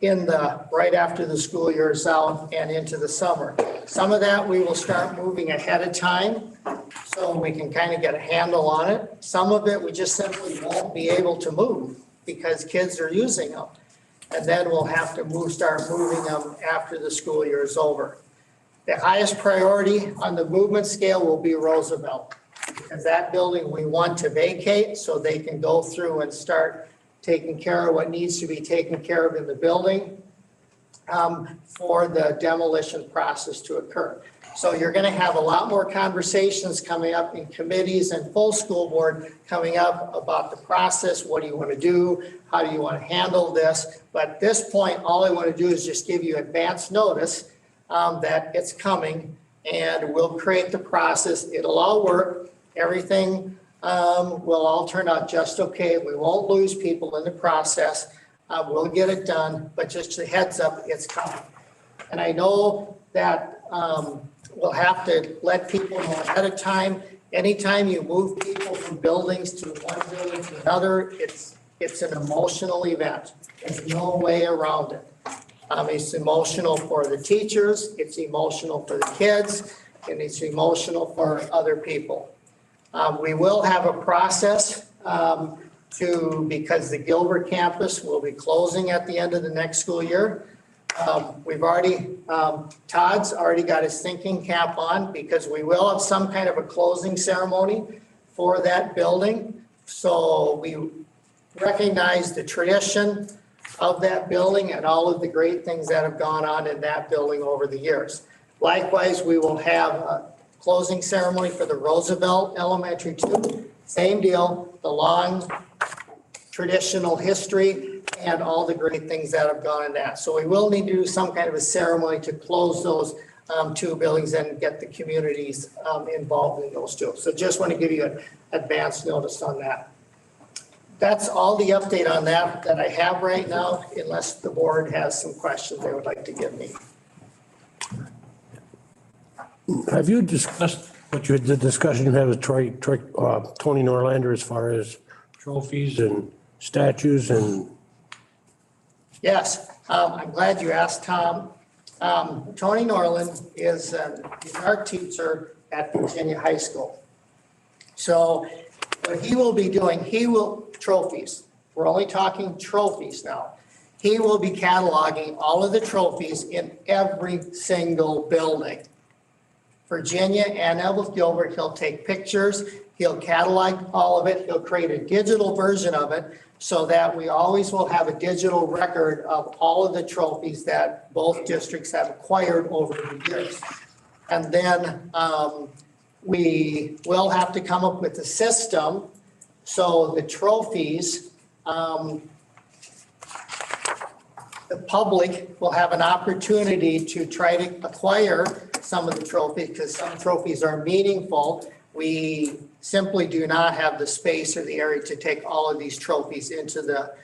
in the, right after the school year is out and into the summer. Some of that we will start moving ahead of time so we can kind of get a handle on it. Some of it we just simply won't be able to move because kids are using them. And then we'll have to start moving them after the school year is over. The highest priority on the movement scale will be Roosevelt, because that building we want to vacate so they can go through and start taking care of what needs to be taken care of in the building for the demolition process to occur. So you're going to have a lot more conversations coming up in committees and full school board coming up about the process. What do you want to do? How do you want to handle this? But at this point, all I want to do is just give you advance notice that it's coming, and we'll create the process. It'll all work. Everything will all turn out just okay. We won't lose people in the process. We'll get it done, but just a heads up, it's coming. And I know that we'll have to let people know ahead of time. Anytime you move people from buildings to one building to another, it's an emotional event. There's no way around it. It's emotional for the teachers, it's emotional for the kids, and it's emotional for other people. We will have a process because the Gilbert campus will be closing at the end of the next school year. Todd's already got his thinking cap on, because we will have some kind of a closing ceremony for that building. So we recognize the tradition of that building and all of the great things that have gone on in that building over the years. Likewise, we will have a closing ceremony for the Roosevelt Elementary too. Same deal, the long traditional history and all the great things that have gone in that. So we will need to do some kind of a ceremony to close those 2 buildings and get the communities involved in those too. So just want to give you an advance notice on that. That's all the update on that I have right now, unless the board has some questions they would like to give me. Have you discussed the discussion you had with Tony Norlander as far as trophies and statues and? Yes, I'm glad you asked, Tom. Tony Norland is an art teacher at Virginia High School. So what he will be doing, trophies. We're only talking trophies now. He will be cataloging all of the trophies in every single building. Virginia and Evelyn Gilbert, he'll take pictures, he'll catalog all of it, he'll create a digital version of it so that we always will have a digital record of all of the trophies that both districts have acquired over the years. And then we will have to come up with a system so the trophies, the public will have an opportunity to try to acquire some of the trophies, because some trophies are meaningful. We simply do not have the space or the area to take all of these trophies into the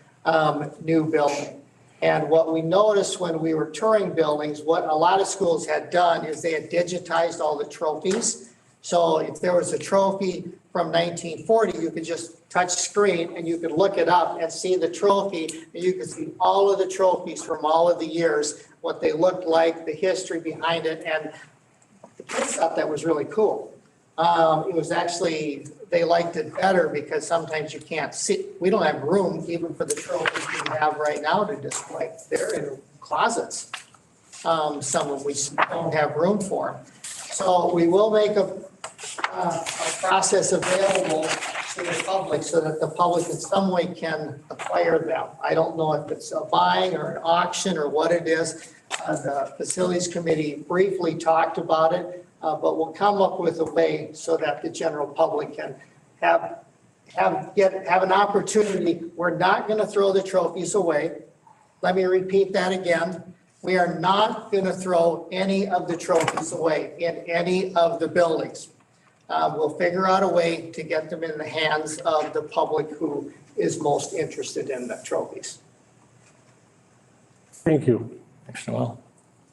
new building. And what we noticed when we were touring buildings, what a lot of schools had done is they had digitized all the trophies. So if there was a trophy from 1940, you could just touch screen and you could look it up and see the trophy. And you could see all of the trophies from all of the years, what they looked like, the history behind it. And the kids thought that was really cool. It was actually, they liked it better because sometimes you can't sit, we don't have room even for the trophies we have right now to display. They're in closets. Some of them we don't have room for. So we will make a process available to the public so that the public in some way can acquire them. I don't know if it's a buying or an auction or what it is. The facilities committee briefly talked about it, but we'll come up with a way so that the general public can have an opportunity. We're not going to throw the trophies away. Let me repeat that again. We are not going to throw any of the trophies away in any of the buildings. We'll figure out a way to get them in the hands of the public who is most interested in the trophies. Thank you. Thanks, Noel.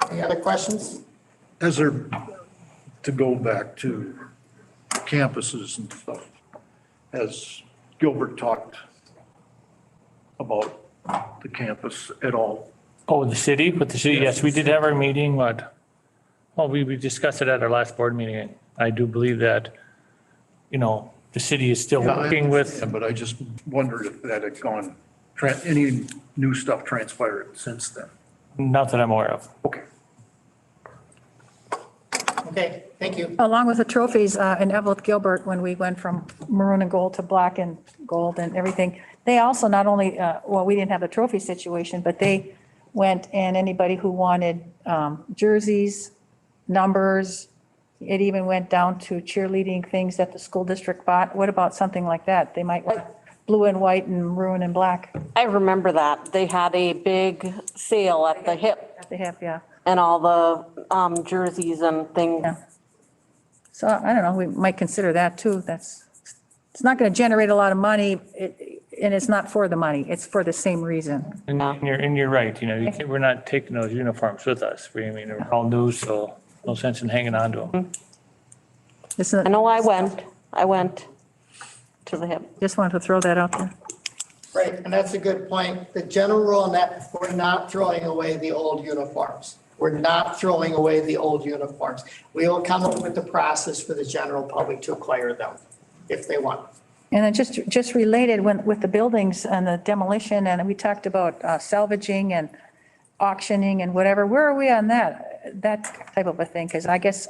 Any other questions? As there, to go back to campuses and stuff, has Gilbert talked about the campus at all? Oh, with the city, yes, we did have our meeting, we discussed it at our last board meeting. I do believe that, the city is still Yeah, I working with, understand, but I just wondered if that had gone, any new stuff transpired since then. not that I'm aware of. Okay. Okay, thank you. Along with the trophies, in Evelyn Gilbert, when we went from maroon and gold to black and gold and everything, they also not only, we didn't have the trophy situation, but they went and anybody who wanted jerseys, numbers, it even went down to cheerleading things that the school district bought. What about something like that? They might want blue and white and maroon and black. I remember that. They had a big sale at the hip They have, yeah. and all the jerseys and things. Yeah. So I don't know, we might consider that too. It's not going to generate a lot of money and it's not for the money. It's for the same reason. And you're right, we're not taking those uniforms with us. They're all new, so no sense in hanging on to them. Listen, I know I went to the hip. just wanted to throw that out there. Right, and that's a good point. The general rule on that, we're not throwing away the old uniforms. We're not throwing away the old uniforms. We will come up with the process for the general public to acquire them if they want. And then just related with the buildings and the demolition, and we talked about salvaging and auctioning and whatever. Where are we on that type of a thing? Because I guess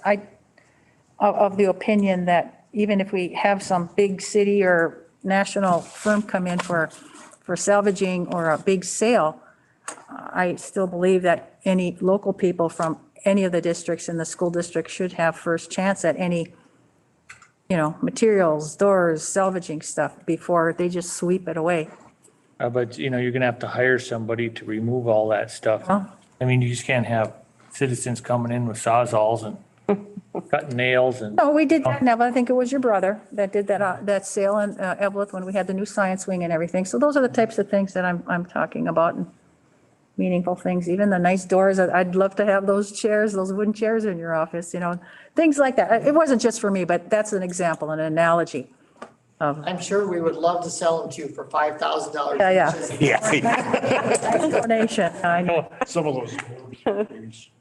of the opinion that even if we have some big city or national firm come in for salvaging or a big sale, I still believe that any local people from any of the districts in the school district should have first chance at any, materials, doors, salvaging stuff before they just sweep it away. But, you're going to have to hire somebody to remove all that stuff. Huh? You just can't have citizens coming in with sawzalls and cutting nails and. No, we did that, Neville. I think it was your brother that did that sale in Evelyn when we had the new science wing and everything. So those are the types of things that I'm talking about, and meaningful things, even the nice doors. I'd love to have those chairs, those wooden chairs in your office, things like that. It wasn't just for me, but that's an example, an analogy. I'm sure we would love to sell them to you for $5,000. Yeah. Donation, I know. Some of those.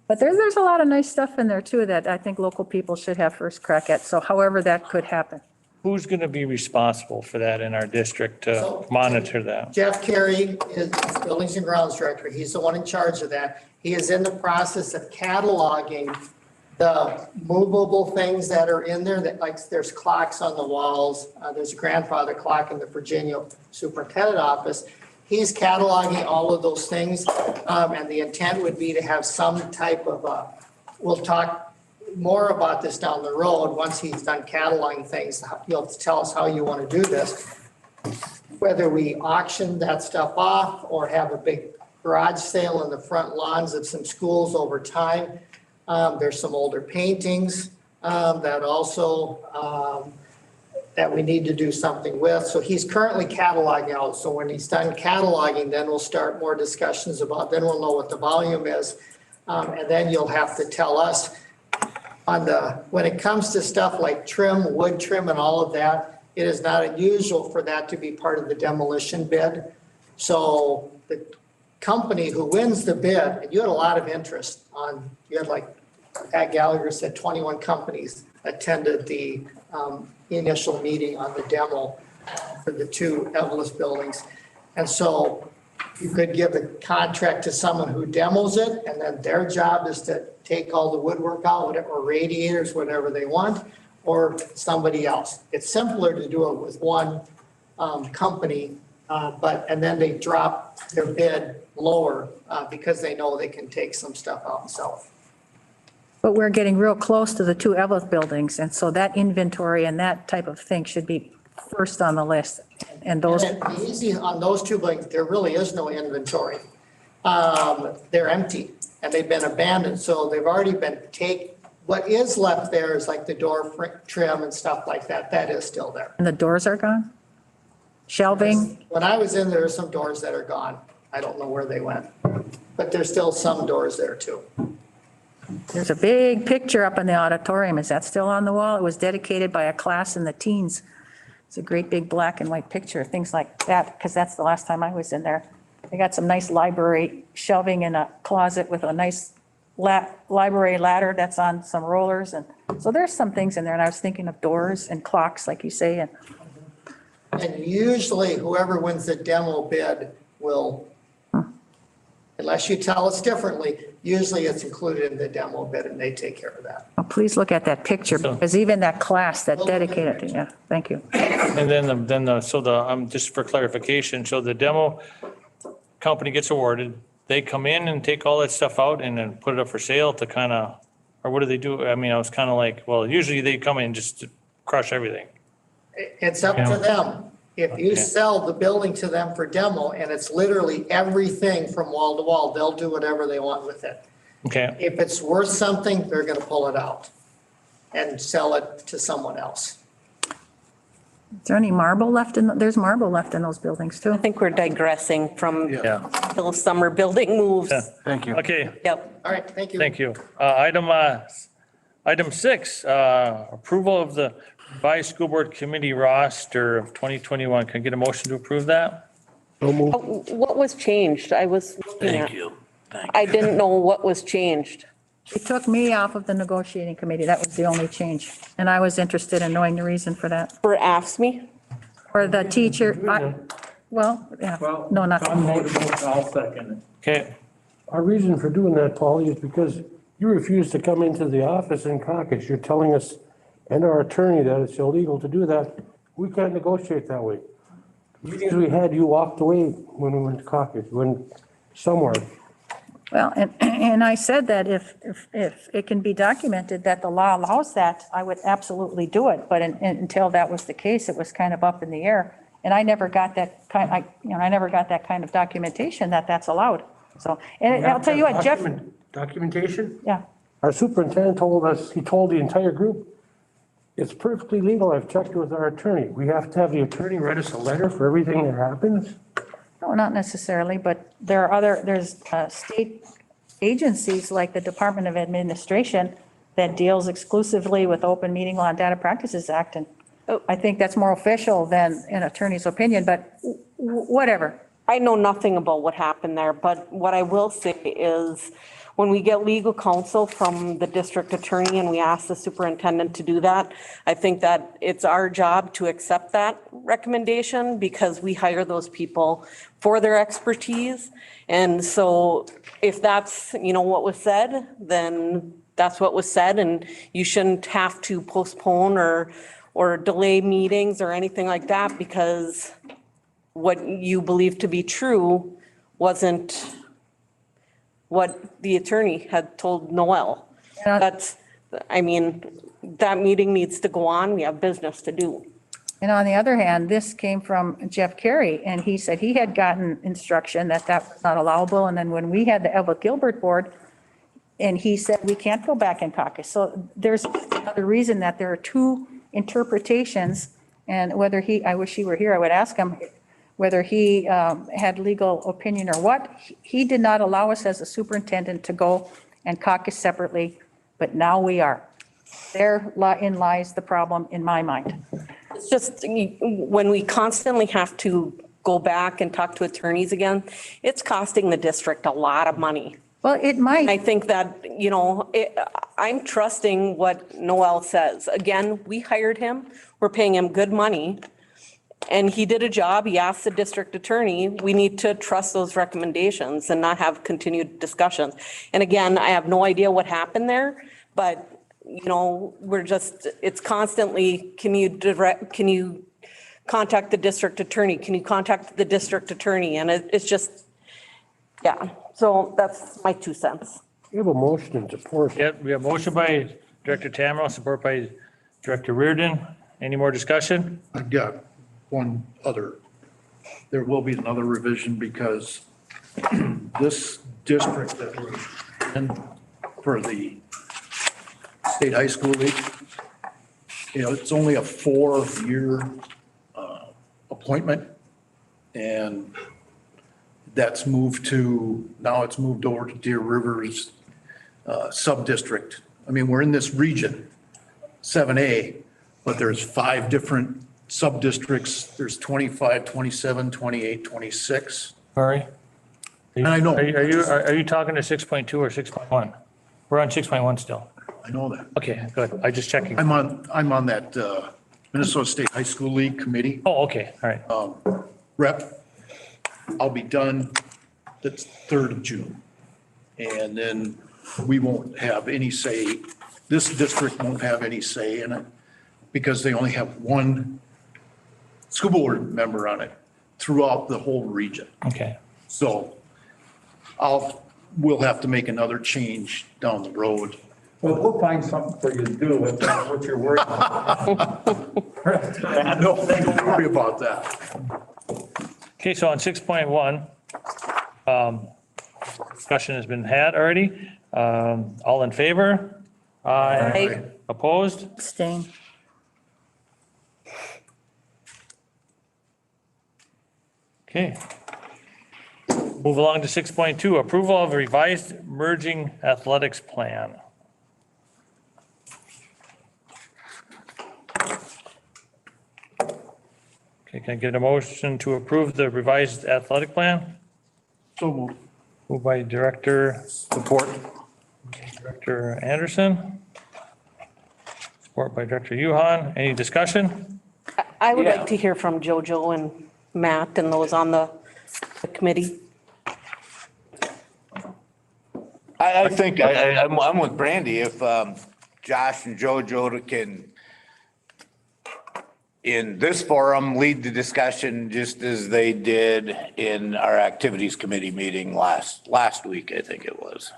But there's a lot of nice stuff in there too that I think local people should have first crack at. So however that could happen. Who's going to be responsible for that in our district to monitor that? Jeff Carey is Buildings and Grounds Director. He's the one in charge of that. He is in the process of cataloging the movable things that are in there, that like there's clocks on the walls. There's a grandfather clock in the Virginia Superintendent office. He's cataloging all of those things. And the intent would be to have some type of, we'll talk more about this down the road. Once he's done cataloging things, he'll tell us how you want to do this. Whether we auction that stuff off or have a big garage sale in the front lawns of some schools over time. There's some older paintings that also that we need to do something with. So he's currently cataloging out. So when he's done cataloging, then we'll start more discussions about, then we'll know what the volume is. And then you'll have to tell us when it comes to stuff like trim, wood trim and all of that, it is not unusual for that to be part of the demolition bid. So the company who wins the bid, and you had a lot of interest on, you had like Pat Gallagher said 21 companies attended the initial meeting on the demo for the two Evelyn buildings. And so you could give a contract to someone who demos it, and then their job is to take all the woodwork out, whatever, radiators, whatever they want, or somebody else. It's simpler to do it with one company, and then they drop their bid lower because they know they can take some stuff out and sell it. But we're getting real close to the two Evelyn buildings, and so that inventory and that type of thing should be first on the list. And those, And the easy on those two buildings, there really is no inventory. They're empty and they've been abandoned, so they've already been what is left there is like the door trim and stuff like that. That is still there. and the doors are gone? Shelving? When I was in, there are some doors that are gone. I don't know where they went, but there's still some doors there too. There's a big picture up in the auditorium. Is that still on the wall? It was dedicated by a class in the teens. It's a great big black and white picture, things like that, because that's the last time I was in there. They got some nice library shelving in a closet with a nice library ladder that's on some rollers. And so there's some things in there. And I was thinking of doors and clocks, like you say. And usually whoever wins the demo bid will, unless you tell us differently, usually it's included in the demo bid and they take care of that. Oh, please look at that picture, because even that class that dedicated to, yeah, thank you. And just for clarification, so the demo company gets awarded, they come in and take all that stuff out and then put it up for sale to kind of, or what do they do? I mean, I was kind of like, well, usually they come in just to crush everything. It's up to them. If you sell the building to them for demo and it's literally everything from wall to wall, they'll do whatever they want with it. Okay, If it's worth something, they're going to pull it out and sell it to someone else. Is there any marble left there's marble left in those buildings I too? think we're digressing from yeah, till summer building moves. Yeah. Thank you. okay, Yep. All right, thank you. thank you. Item 6, approval of the revised school board committee roster of 2021. Can I get a motion to approve that? So moved. What was changed? I was looking Thank at, you. Thank I didn't know what was changed. They took me off of the negotiating committee. That was the only change. And I was interested in knowing the reason for that. For AFSMI? Or the teacher, well, yeah, no, not. Tom made a motion, I'll second it. Okay, Our reason for doing that, Paulie, is because you refused to come into the office in caucus. You're telling us and our attorney that it's illegal to do that. We can't negotiate that way. Meetings we had, you walked away when we went to caucus, went somewhere. Well, and I said that if it can be documented that the law allows that, I would absolutely do it. But until that was the case, it was kind of up in the air. And I never got that kind of documentation that that's allowed. So, and I'll tell you what, Jeff, Documentation? yeah, Our superintendent told us, he told the entire group, it's perfectly legal. I've checked with our attorney. We have to have the attorney write us a letter for everything that happens. no, not necessarily, but there's state agencies like the Department of Administration that deals exclusively with open meeting law and data practices act. And I think that's more official than an attorney's opinion, but whatever. I know nothing about what happened there, but what I will say is when we get legal counsel from the district attorney and we ask the superintendent to do that, I think that it's our job to accept that recommendation because we hire those people for their expertise. And so if that's, what was said, then that's what was said, and you shouldn't have to postpone or delay meetings or anything like that because what you believe to be true wasn't what the attorney had told Noel. That meeting needs to go on. We have business to do. And on the other hand, this came from Jeff Carey, and he said he had gotten instruction that was not allowable. And then when we had the Evelyn Gilbert board, and he said, we can't go back in caucus. So there's another reason that there are two interpretations. And whether I wish he were here, I would ask him whether he had legal opinion or what. He did not allow us as a superintendent to go and caucus separately, but now we are. Therein lies the problem in my mind. It's just when we constantly have to go back and talk to attorneys again, it's costing the district a lot of money. Well, it I might, think that, I'm trusting what Noel says. Again, we hired him, we're paying him good money, and he did a job, he asked the district attorney, we need to trust those recommendations and not have continued discussions. And again, I have no idea what happened there, but, we're just, it's constantly, can you contact the district attorney? Can you contact the district attorney? And it's just, yeah, so that's my 2 cents. You have a motion and support. Yep, we have motion by Director Tamero, support by Director Reardon. Any more discussion? I've got one other. There will be another revision because this district that we're in for the state high school league, it's only a 4-year appointment. And that's moved to, now it's moved over to Deer Rivers sub-district. I mean, we're in this region, 7A, but there's 5 different sub-districts. There's 25, 27, 28, 26. Murray? And I know. Are you talking to 6.2 or 6.1? We're on 6.1 still. I know that. Okay, good. I just checking. I'm on that Minnesota State High School League committee. Oh, okay, all right. Rep. I'll be done the 3rd of June. And then we won't have any say, this district won't have any say in it because they only have one school board member on it throughout the whole region. Okay. So we'll have to make another change down the road. Well, we'll find something for you to do if that's what you're worried about. No, don't worry about that. Okay, so on 6.1, discussion has been had already. All in favor? Aye. Opposed? abstain. Okay. Move along to 6.2, approval of revised merging athletics plan. Okay, can I get a motion to approve the revised athletic plan? So moved. Moved by Director. Support. Director Anderson. Support by Director Yuhan. Any discussion? I would Yeah. like to hear from JoJo and Matt and those on the committee. I think I'm with Brandy. If Josh and JoJo can, in this forum, lead the discussion just as they did in our activities committee meeting last week, I think it was.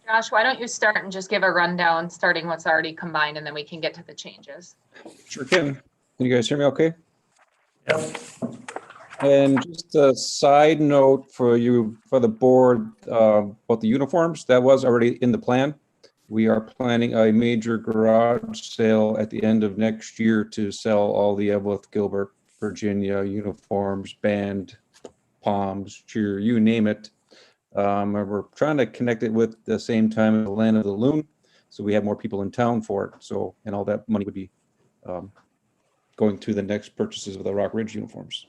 Josh, why don't you start and just give a rundown, starting what's already combined, and then we can get to the changes. Sure can. Can you guys hear me okay? Yep. And just a side note for you, for the board, about the uniforms, that was already in the plan. We are planning a major garage sale at the end of next year to sell all the Evelyn Gilbert, Virginia uniforms, band, palms, cheer, you name it. And we're trying to connect it with the same time as the Land of the Loon, so we have more people in town for it. So, and all that money would be going to the next purchases of the Rock Ridge uniforms.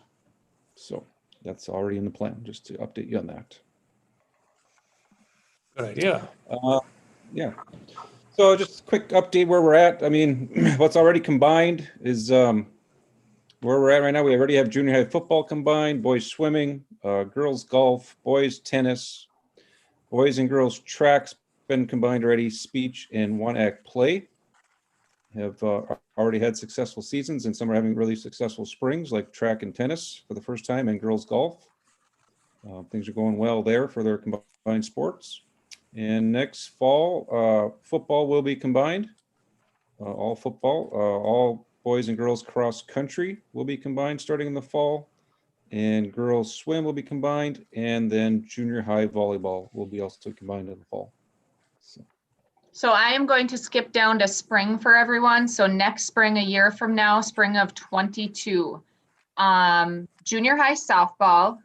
So that's already in the plan, just to update you on that. Good idea. Yeah. So just a quick update where we're at. I mean, what's already combined is where we're at right now. We already have junior high football combined, boys swimming, girls golf, boys tennis, boys and girls track's been combined already, speech and one act play. Have already had successful seasons, and some are having really successful springs like track and tennis for the first time, and girls golf. Things are going well there for their combined sports. And next fall, football will be combined. All football, all boys and girls cross country will be combined starting in the fall. And girls swim will be combined. And then junior high volleyball will be also combined in the fall. So I am going to skip down to spring for everyone. So next spring, a year from now, spring of 22. Junior high softball,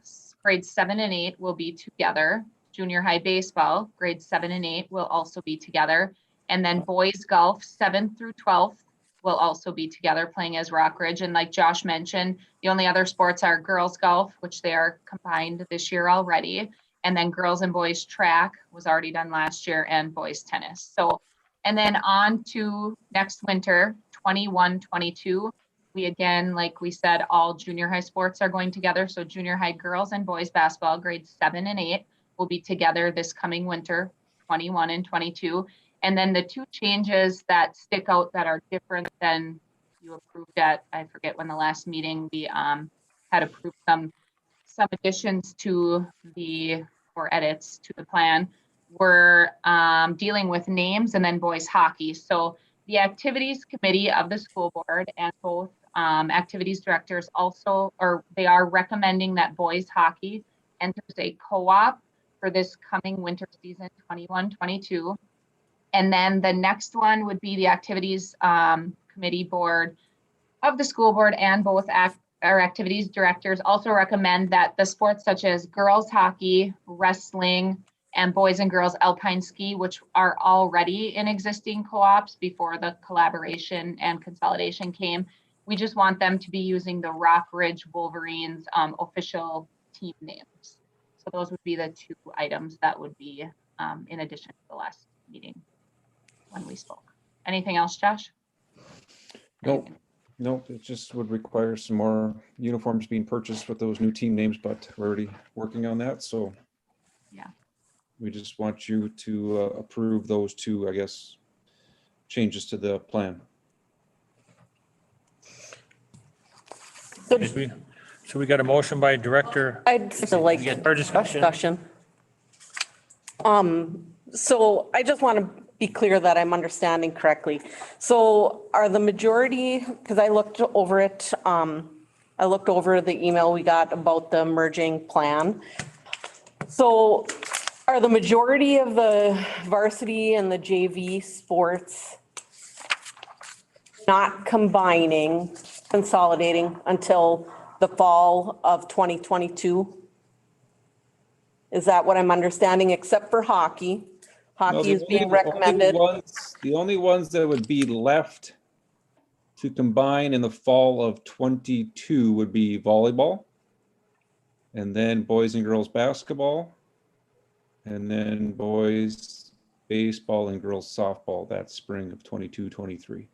grades 7 and 8 will be together. Junior high baseball, grades 7 and 8 will also be together. And then boys golf, 7th through 12th will also be together playing as Rock Ridge. And like Josh mentioned, the only other sports are girls golf, which they are combined this year already, And then girls and boys track was already done last year, and boys tennis. So, and then on to next winter, 21-22. We again, like we said, all junior high sports are going together. So junior high girls and boys basketball, grades 7 and 8, will be together this coming winter, 21 and 22. And then the two changes that stick out that are different than you approved at, I forget when the last meeting we had approved some additions to or edits to the plan. We're dealing with names and then boys hockey. So the activities committee of the school board and both activities directors they are recommending that boys hockey enters a co-op for this coming winter season 21-22. And then the next one would be the activities committee board of the school board and both our activities directors also recommend that the sports such as girls hockey, wrestling, and boys and girls alpine ski, which are already in existing co-ops before the collaboration and consolidation came. We just want them to be using the Rock Ridge Wolverines official team names. So those would be the two items that would be in addition to the last meeting when we spoke. Anything else, Josh? Nope, it just would require some more uniforms being purchased with those new team names, but we're already working on that, so. Yeah. We just want you to approve those two, I guess, changes to the plan. So we got a motion by Director. I'd still like We get our discussion. So I just want to be clear that I'm understanding correctly. So are the majority, because I looked over it, I looked over the email we got about the merging plan. So are the majority of the varsity and the JV sports not consolidating until the fall of 2022? Is that what I'm understanding, except for hockey? No, Hockey is being recommended. The only ones that would be left to combine in the fall of 22 would be volleyball, and then boys and girls basketball, and then boys baseball and girls softball that spring of 22-23. Is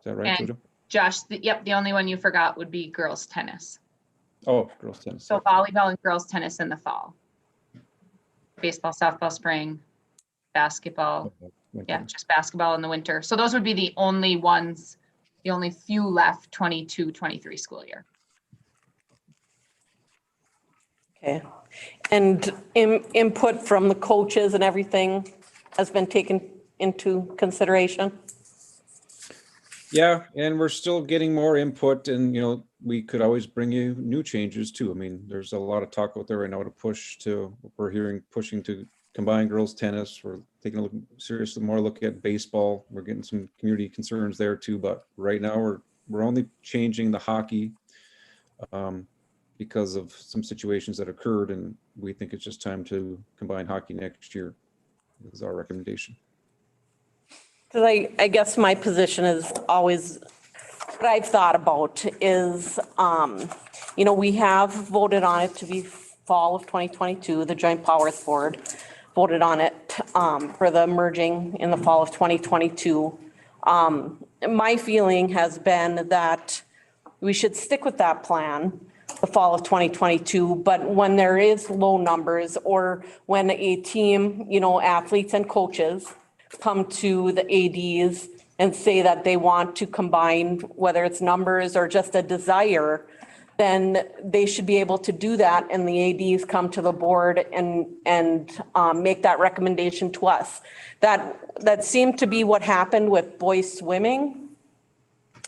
that right, And Jojo? Josh, the only one you forgot would be girls tennis. Oh, girls tennis. So volleyball and girls tennis in the fall. Baseball, softball, spring, basketball. Yeah, just basketball in the winter. So those would be the only ones, the only few left 22-23 school year. Okay. And input from the coaches and everything has been taken into consideration? Yeah, and we're still getting more input, and we could always bring you new changes too. I mean, there's a lot of talk out there right now to pushing to combine girls tennis. We're taking a more look at baseball. We're getting some community concerns there too, but right now we're only changing the hockey because of some situations that occurred, and we think it's just time to combine hockey next year. This is our recommendation. Because I guess my position is always, what I've thought about is, we have voted on it to be fall of 2022, the Joint Powers Board voted on it for the merging in the fall of 2022. My feeling has been that we should stick with that plan, the fall of 2022, but when there is low numbers or when a team, athletes and coaches come to the ADs and say that they want to combine, whether it's numbers or just a desire, then they should be able to do that, and the ADs come to the board and make that recommendation to us. That seemed to be what happened with boys swimming.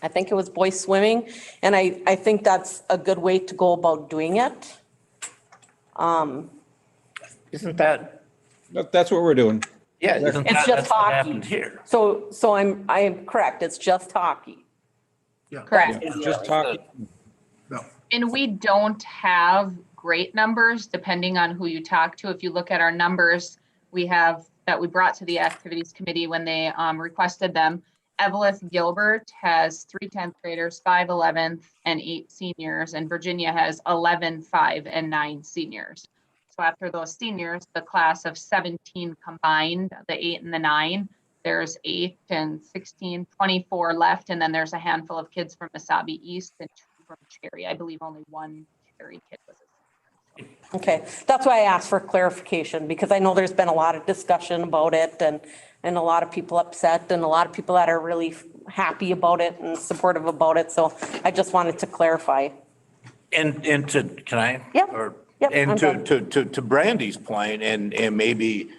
I think it was boys swimming, and I think that's a good way to go about doing it. Isn't that? That's what we're doing. Yeah, It's just what hockey. happened here. So I am correct, it's just hockey. Correct. Just hockey. And we don't have great numbers depending on who you talk to. If you look at our numbers we brought to the activities committee when they requested them, Evelyn Gilbert has 3 10th graders, 5 11th, and 8 seniors, and Virginia has 11, 5, and 9 seniors. So after those seniors, the class of 17 combined, the 8 and the 9, there's 8 and 16, 24 left. And then there's a handful of kids from Mesabi East and 2 from Cherry. I believe only one Cherry kid was a senior. Okay, that's why I asked for clarification, because I know there's been a lot of discussion about it and a lot of people upset and a lot of people that are really happy about it and supportive about it. So I just wanted to clarify. And to, can I? Yep. Or, Yep, and I'm to Brandy's point, and maybe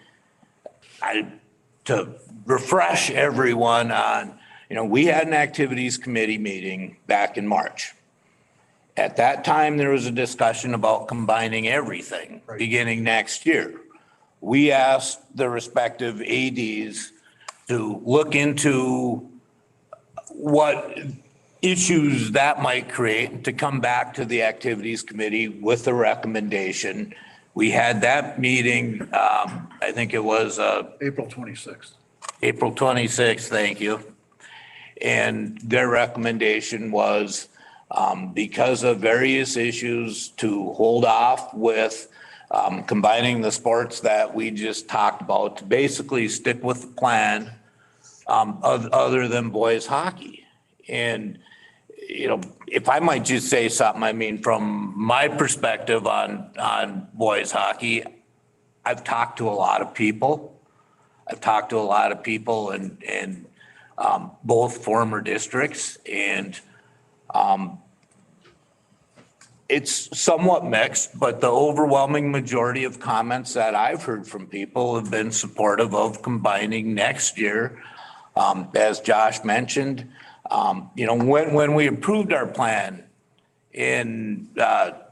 to refresh everyone on, we had an activities committee meeting back in March. At that time, there was a discussion about combining everything beginning next year. We asked the respective ADs to look into what issues that might create and to come back to the activities committee with a recommendation. We had that meeting, I think it was April 26th. April 26th, thank you. And their recommendation was, because of various issues, to hold off with combining the sports that we just talked about, to basically stick with the plan other than boys hockey. And, if I might just say something, I mean, from my perspective on boys hockey, I've talked to a lot of people. In both former districts, and it's somewhat mixed, but the overwhelming majority of comments that I've heard from people have been supportive of combining next year. As Josh mentioned, when we approved our plan in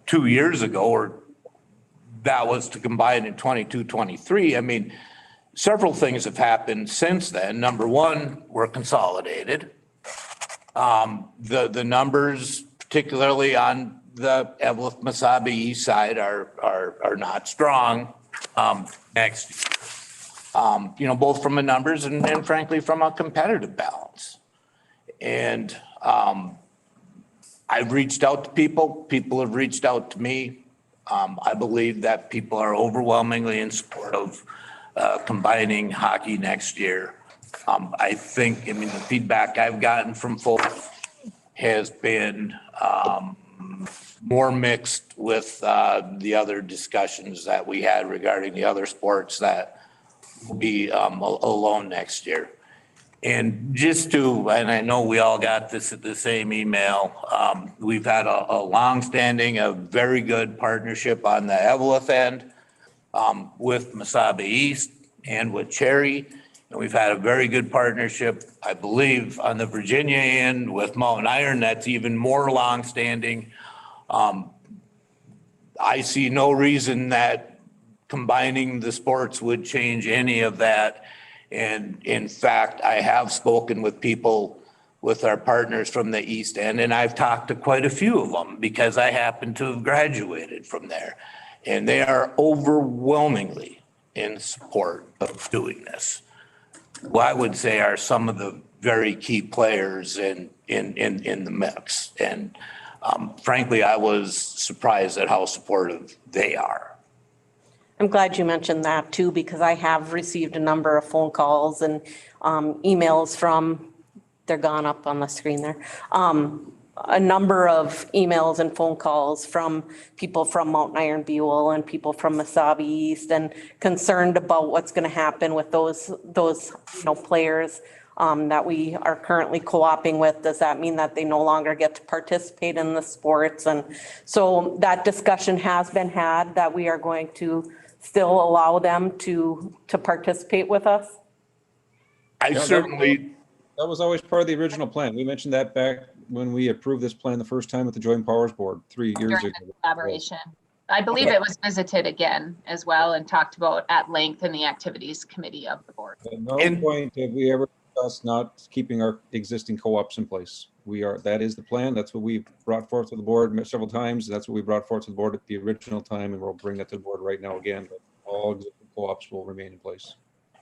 2 years ago, or that was to combine in 22, 23, I mean, several things have happened since then. Number one, we're consolidated. The numbers, particularly on the Evelyn Mesabi East side, are not strong next year. Both from a numbers and frankly from a competitive balance. And I've reached out to people. People have reached out to me. I believe that people are overwhelmingly in support of combining hockey next year. I think, the feedback I've gotten from folks has been more mixed with the other discussions that we had regarding the other sports that will be alone next year. And and I know we all got this at the same email, we've had a longstanding, a very good partnership on the Evelyn end with Mesabi East and with Cherry. And we've had a very good partnership, I believe, on the Virginia end with Mountain Iron. That's even more longstanding. I see no reason that combining the sports would change any of that. And in fact, I have spoken with people, with our partners from the East End, and I've talked to quite a few of them because I happen to have graduated from there. And they are overwhelmingly in support of doing this. Who I would say are some of the very key players in the mix. And frankly, I was surprised at how supportive they are. I'm glad you mentioned that too, because I have received a number of phone calls and emails from, they're gone up on the screen there. A number of emails and phone calls from people from Mountain Iron Buell and people from Mesabi East, and concerned about what's going to happen with those players that we are currently co-oping with. Does that mean that they no longer get to participate in the sports? And so that discussion has been had, that we are going to still allow them to participate with us. That was always part of the original plan. We mentioned that back when we approved this plan the first time with the Joint Powers Board 3 years During ago. the collaboration. I believe it was visited again as well and talked about at length in the activities committee of the board. At no point have we ever discussed not keeping our existing co-ops in place. That is the plan. That's what we brought forth to the board several times. That's what we brought forth to the board at the original time, and we'll bring that to the board right now again. But all existing co-ops will remain in place.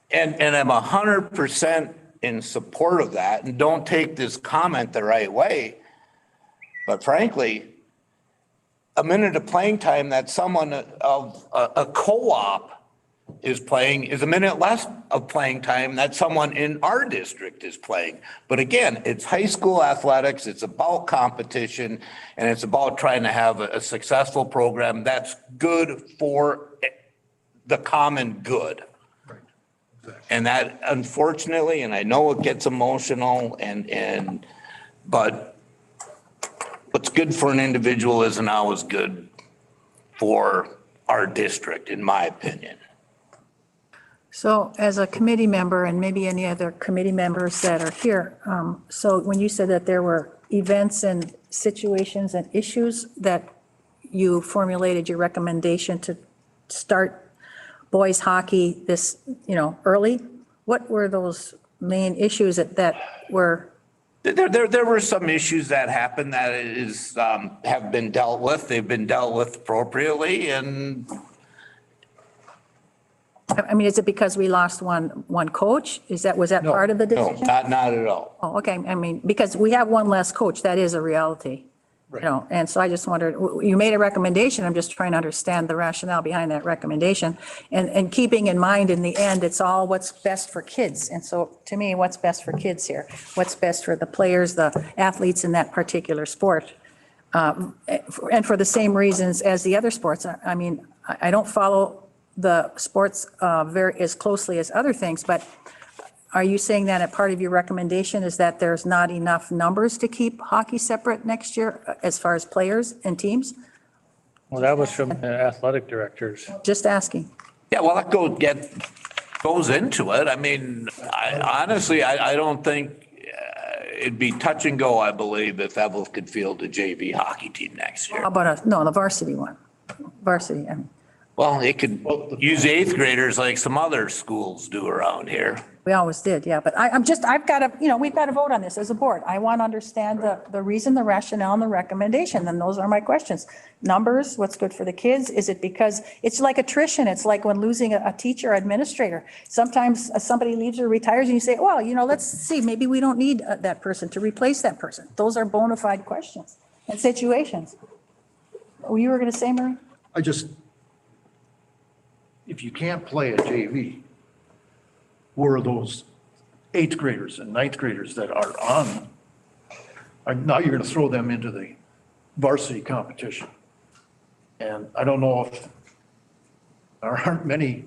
And I'm 100% in support of that, and don't take this comment the right way, but frankly, a minute of playing time that someone of a co-op is playing is a minute less of playing time that someone in our district is playing. But again, it's high school athletics, it's about competition, and it's about trying to have a successful program that's good for the common good. And that unfortunately, and I know it gets emotional but what's good for an individual isn't always good for our district, in my opinion. So as a committee member, and maybe any other committee members that are here, so when you said that there were events and situations and issues that you formulated your recommendation to start boys hockey this, early, what were those main issues that were? There were some issues that happened that have been dealt with. They've been dealt with appropriately, and I mean, is it because we lost one coach? Was that part of the no, decision? not at all. Oh, okay. I mean, because we have one less coach, that is a reality. And so I just wondered, you made a recommendation. I'm just trying to understand the rationale behind that recommendation. And keeping in mind, in the end, it's all what's best for kids. And so to me, what's best for kids here? What's best for the players, the athletes in that particular sport? And for the same reasons as the other sports. I mean, I don't follow the sports very as closely as other things, but are you saying that a part of your recommendation is that there's not enough numbers to keep hockey separate next year as far as players and teams? Well, that was from the athletic directors. Just asking. Yeah, well, that goes into it. I mean, honestly, I don't think it'd be touch and go, I believe, if Evelyn could field a JV hockey team next year. How about the varsity one? Varsity, I mean. Well, it could use eighth graders like some other schools do around here. We always did, yeah, but we've got to vote on this as a board. I want to understand the reason, the rationale, and the recommendation, and those are my questions. Numbers, what's good for the kids? Is it because, it's like attrition, it's like when losing a teacher or administrator. Sometimes somebody leaves or retires and you say, well, let's see, maybe we don't need that person to replace that person. Those are bona fide questions and situations. Oh, you were going to say, Murray? If you can't play at JV, where are those eighth graders and ninth graders that are on? Now you're going to throw them into the varsity competition. And I don't know if there aren't many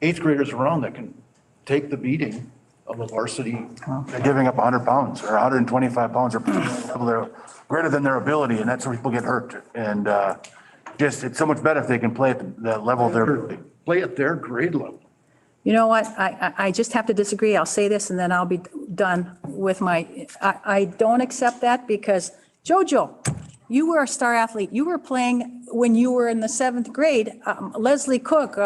eighth graders around that can take the beating of a varsity. They're giving up 100 pounds or 125 pounds or they're greater than their ability, and that's where people get hurt. And it's so much better if they can play at the level they're. Play at their grade level. You know what? I just have to disagree. I'll say this and then I'll be done with I don't accept that because JoJo, you were a star athlete. You were playing when you were in the 7th grade. Leslie Cook,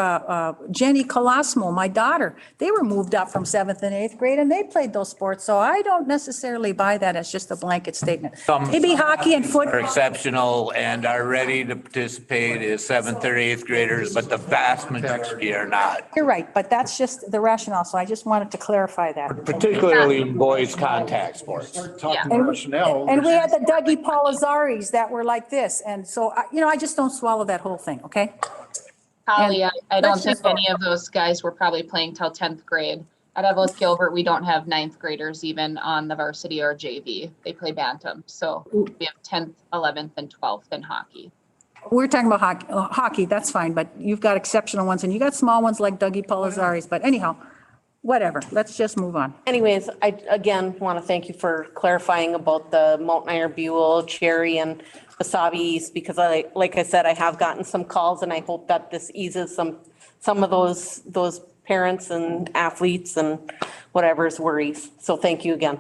Jenny Colosmo, my daughter, they were moved up from 7th and 8th grade and they played those sports. So I don't necessarily buy that as just a blanket statement. Maybe hockey and football are exceptional and are ready to participate as 7th or 8th graders, but the vast majority are not. You're right, but that's just the rationale. So I just wanted to clarify that. Particularly in boys' contact sports. And we had the Dougie Palazaris that were like this. And so, I just don't swallow that whole thing, okay? Holly, I don't let's think just- any of those guys were probably playing till 10th grade. At Evelyn Gilbert, we don't have 9th graders even on the varsity or JV. They play bantam. So we have 10th, 11th, and 12th in hockey. We're talking about hockey, that's fine, but you've got exceptional ones and you got small ones like Dougie Palazaris. But anyhow, whatever, let's just move on. Anyways, I again want to thank you for clarifying about the Mountain Iron Buell, Cherry, and Wasabi East, because like I said, I have gotten some calls and I hope that this eases some of those parents and athletes and whatever's worries. So thank you again.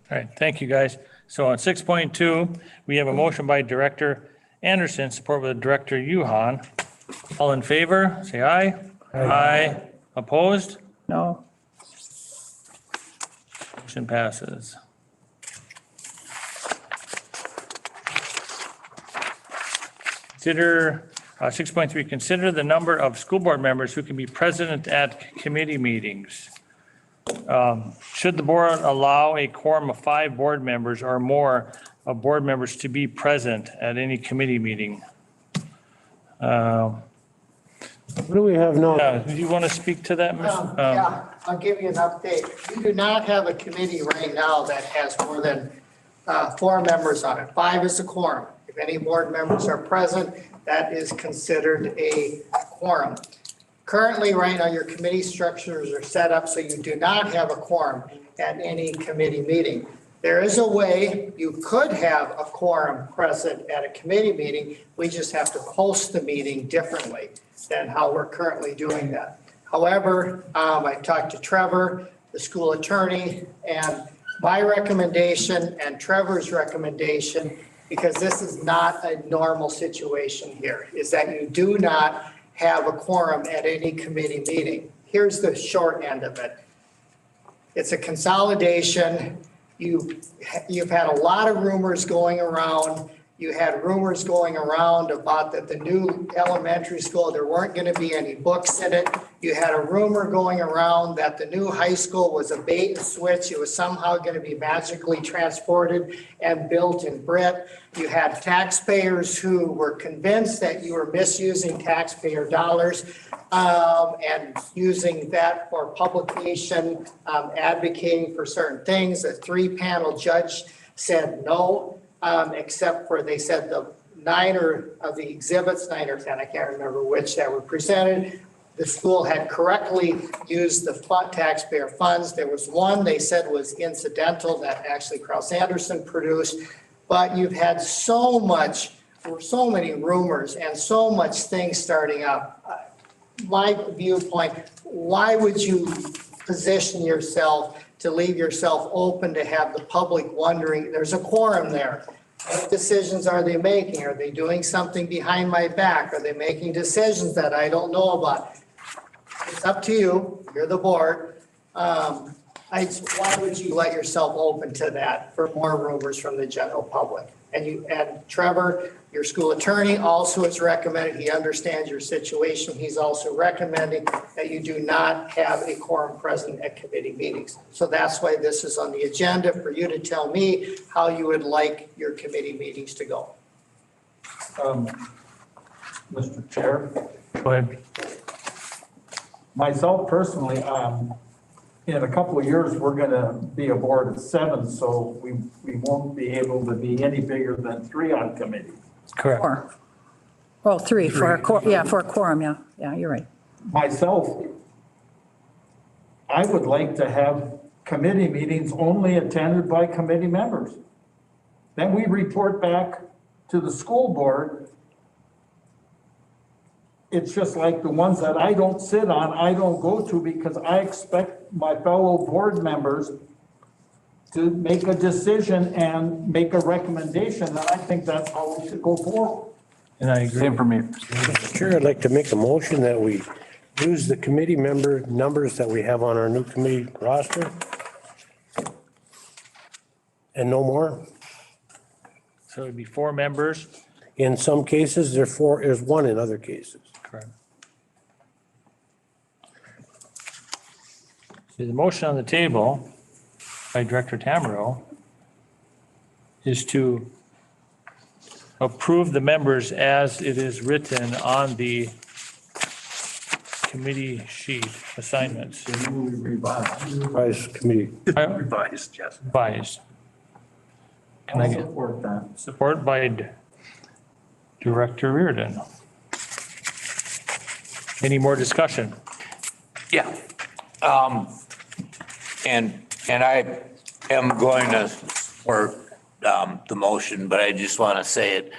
All right, thank you, guys. So on 6.2, we have a motion by Director Anderson, support with Director Yuhan. All in favor, say aye. Aye. Opposed? No. Motion passes. Consider, 6.3, consider the number of school board members who can be present at committee meetings. Should the board allow a quorum of 5 board members or more, of board members to be present at any committee meeting. What do we have now? Do you want to speak to that, Mr.? Yeah, I'll give you an update. We do not have a committee right now that has more than 4 members on it. 5 is a quorum. If any board members are present, that is considered a quorum. Currently, right now, your committee structures are set up so you do not have a quorum at any committee meeting. There is a way you could have a quorum present at a committee meeting. We just have to post the meeting differently than how we're currently doing that. However, I talked to Trevor, the school attorney, and my recommendation and Trevor's recommendation, because this is not a normal situation here, is that you do not have a quorum at any committee meeting. Here's the short end of it. It's a consolidation. You've had a lot of rumors going around. You had rumors going around about that the new elementary school, there weren't going to be any books in it. You had a rumor going around that the new high school was a bait and switch. It was somehow going to be magically transported and built in Britt. You had taxpayers who were convinced that you were misusing taxpayer dollars and using that for publication, advocating for certain things. A 3-panel judge said no. Except for, they said the 9 of the exhibits, 9 or 10, I can't remember which, that were presented, the school had correctly used the taxpayer funds. There was one they said was incidental that actually Kraus Anderson produced, but you've had so many rumors and so much things starting up. My viewpoint, why would you position yourself to leave yourself open to have the public wondering, there's a quorum there. What decisions are they making? Are they doing something behind my back? Are they making decisions that I don't know about? It's up to you. You're the board. Why would you let yourself open to that for more rumors from the general public? And Trevor, your school attorney, also has recommended, he understands your situation. He's also recommending that you do not have a quorum present at committee meetings. So that's why this is on the agenda, for you to tell me how you would like your committee meetings to go. Mr. Chair, Go ahead. myself personally, in a couple of years, we're going to be a board of 7, so we won't be able to be any bigger than 3 on committee. Correct. 4. Well, 3 for a quorum, yeah. Yeah, you're right. Myself, I would like to have committee meetings only attended by committee members. Then we report back to the school board. It's just like the ones that I don't sit on, I don't go to, because I expect my fellow board members to make a decision and make a recommendation, and I think that's how we should go forward. And I agree. Same for me. Mr. Chair, I'd like to make a motion that we use the committee member numbers that we have on our new committee roster. And no more. So it'd be 4 members. In some cases, there's 1 in other cases. Correct. So the motion on the table by Director Tamero is to approve the members as it is written on the committee sheet assignments. Vice committee. Revised, yes. Revised. Can I I'll get support that. support by Director Reardon? Any more discussion? Yeah. And I am going to support the motion, but I just want to say it.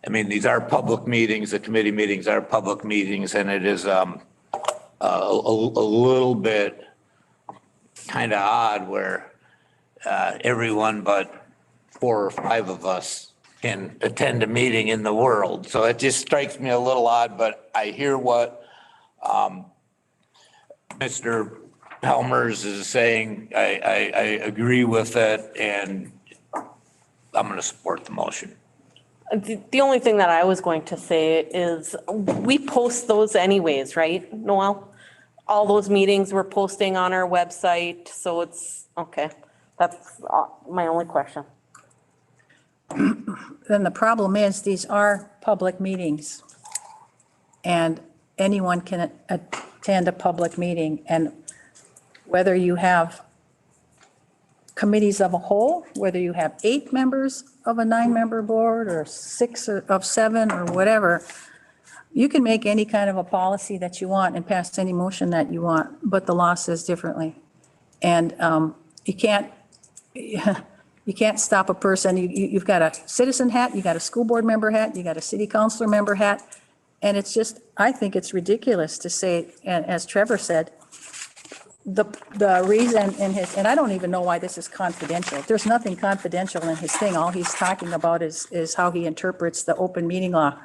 I mean, these are public meetings, the committee meetings are public meetings, and it is a little bit kind of odd where everyone but 4 or 5 of us can attend a meeting in the world. So it just strikes me a little odd, but I hear what Mr. Helmers is saying. I agree with it, and I'm going to support the motion. The only thing that I was going to say is we post those anyways, right, Noel? All those meetings we're posting on our website, so it's, okay. That's my only question. then the problem is, these are public meetings. And anyone can attend a public meeting. And whether you have committees of a whole, whether you have 8 members of a 9-member board or 6 of 7 or whatever, you can make any kind of a policy that you want and pass any motion that you want, but the law says differently. And you can't stop a person. You've got a citizen hat, you got a school board member hat, you got a city councilor member hat. And it's just, I think it's ridiculous to say, and as Trevor said, the reason in his, and I don't even know why this is confidential. There's nothing confidential in his thing. All he's talking about is how he interprets the open meeting law.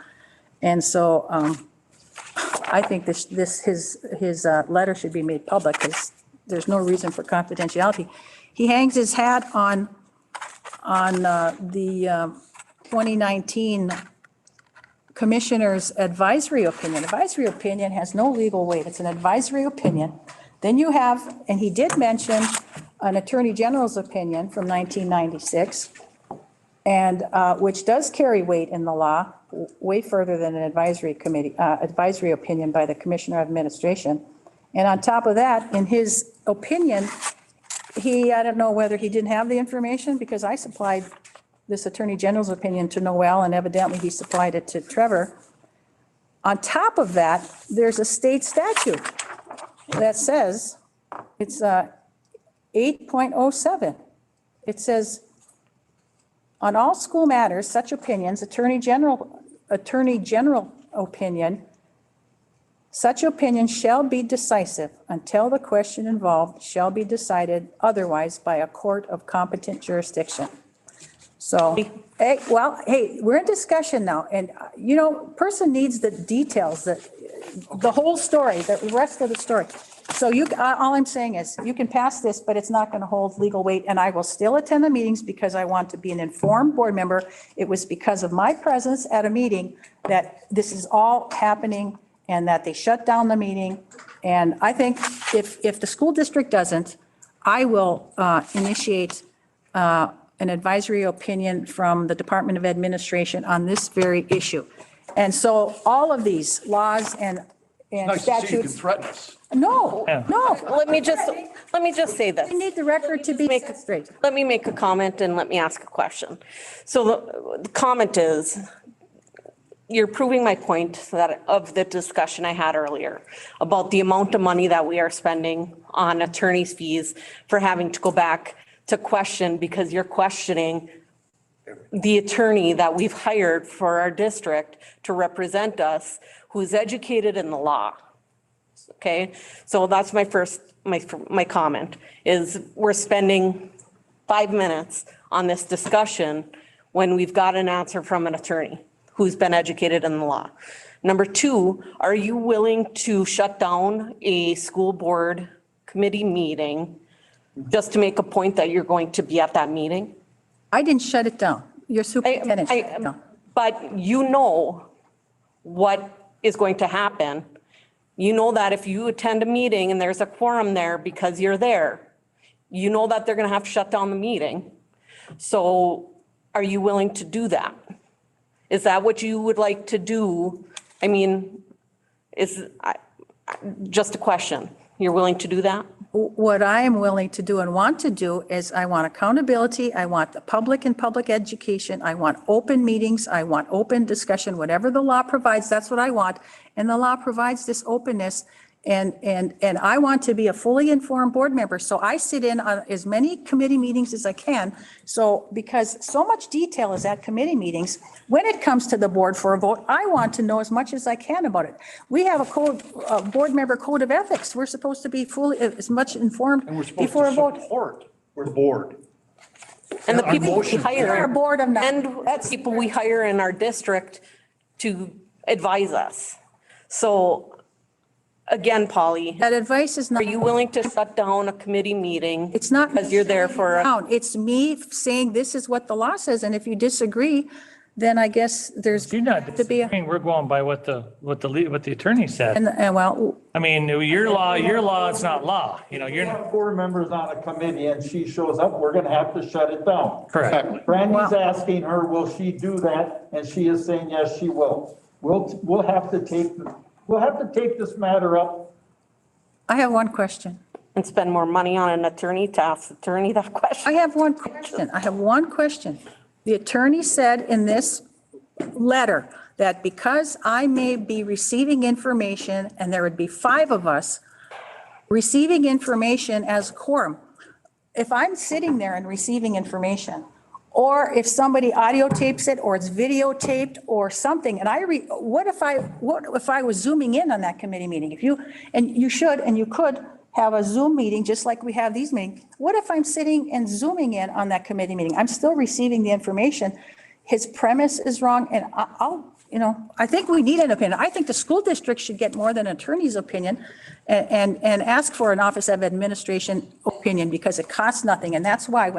And so I think his letter should be made public because there's no reason for confidentiality. He hangs his hat on the 2019 Commissioner's advisory opinion. Advisory opinion has no legal weight. It's an advisory opinion. Then you have, and he did mention an Attorney General's opinion from 1996, and which does carry weight in the law, way further than an advisory opinion by the Commissioner of Administration. And on top of that, in his opinion, I don't know whether he didn't have the information because I supplied this Attorney General's opinion to Noel and evidently he supplied it to Trevor. On top of that, there's a state statute that says, it's 8.07. It says, on all school matters, such opinions, Attorney General opinion, such opinion shall be decisive until the question involved shall be decided otherwise by a court of competent jurisdiction. So, hey, we're in discussion now, and person needs the details, the whole story, the rest of the story. So all I'm saying is, you can pass this, but it's not going to hold legal weight, and I will still attend the meetings because I want to be an informed board member. It was because of my presence at a meeting that this is all happening, and that they shut down the meeting. And I think if the school district doesn't, I will initiate an advisory opinion from the Department of Administration on this very issue. And so all of these laws and Nice to see you can statutes. threaten us. No, no. Let me just say this. We need the record to be set straight. Let me make a comment and let me ask a question. So the comment is, you're proving my point of the discussion I had earlier about the amount of money that we are spending on attorney's fees for having to go back to question because you're questioning the attorney that we've hired for our district to represent us, who's educated in the law. Okay, so that's my comment is we're spending 5 minutes on this discussion when we've got an answer from an attorney who's been educated in the law. Number 2, are you willing to shut down a school board committee meeting just to make a point that you're going to be at that meeting? I didn't shut it down. Your superintendent shut it down. But you know what is going to happen. You know that if you attend a meeting and there's a quorum there because you're there, you know that they're going to have to shut down the meeting. So are you willing to do that? Is that what you would like to do? I mean, just a question. You're willing to do that? What I am willing to do and want to do is I want accountability. I want the public and public education. I want open meetings. I want open discussion, whatever the law provides, that's what I want. And the law provides this openness. And I want to be a fully informed board member. So I sit in on as many committee meetings as I can. So because so much detail is at committee meetings, when it comes to the board for a vote, I want to know as much as I can about it. We have a board member code of ethics. We're supposed to be fully as much informed And we're supposed before to a vote. support the board. And the Our people we motion- hire, Our board of and that's people we hire in our district to advise us. So again, Polly, That advice is are not. you willing to shut down a committee meeting? It's not. Because you're there for, It's me saying this is what the law says, and if you disagree, then I guess there's You're not to be, we're going by what the attorney said. and well, I mean, your law is not law, you know, We you're, have 4 members on a committee and she shows up, we're gonna have to shut it down. correct. Brandy's asking her, will she do that? And she is saying, yes, she will. We'll have to take this matter up. I have one question. And spend more money on an attorney to ask the attorney that question. I have one question. The attorney said in this letter that because I may be receiving information and there would be 5 of us receiving information as quorum. If I'm sitting there and receiving information, or if somebody audio tapes it, or it's videotaped or something, and what if I was zooming in on that committee meeting? If you, and you should, and you could have a Zoom meeting, just like we have these meetings. What if I'm sitting and zooming in on that committee meeting? I'm still receiving the information. His premise is wrong, and I think we need an opinion. I think the school district should get more than an attorney's opinion and ask for an Office of Administration opinion, because it costs nothing. And that's why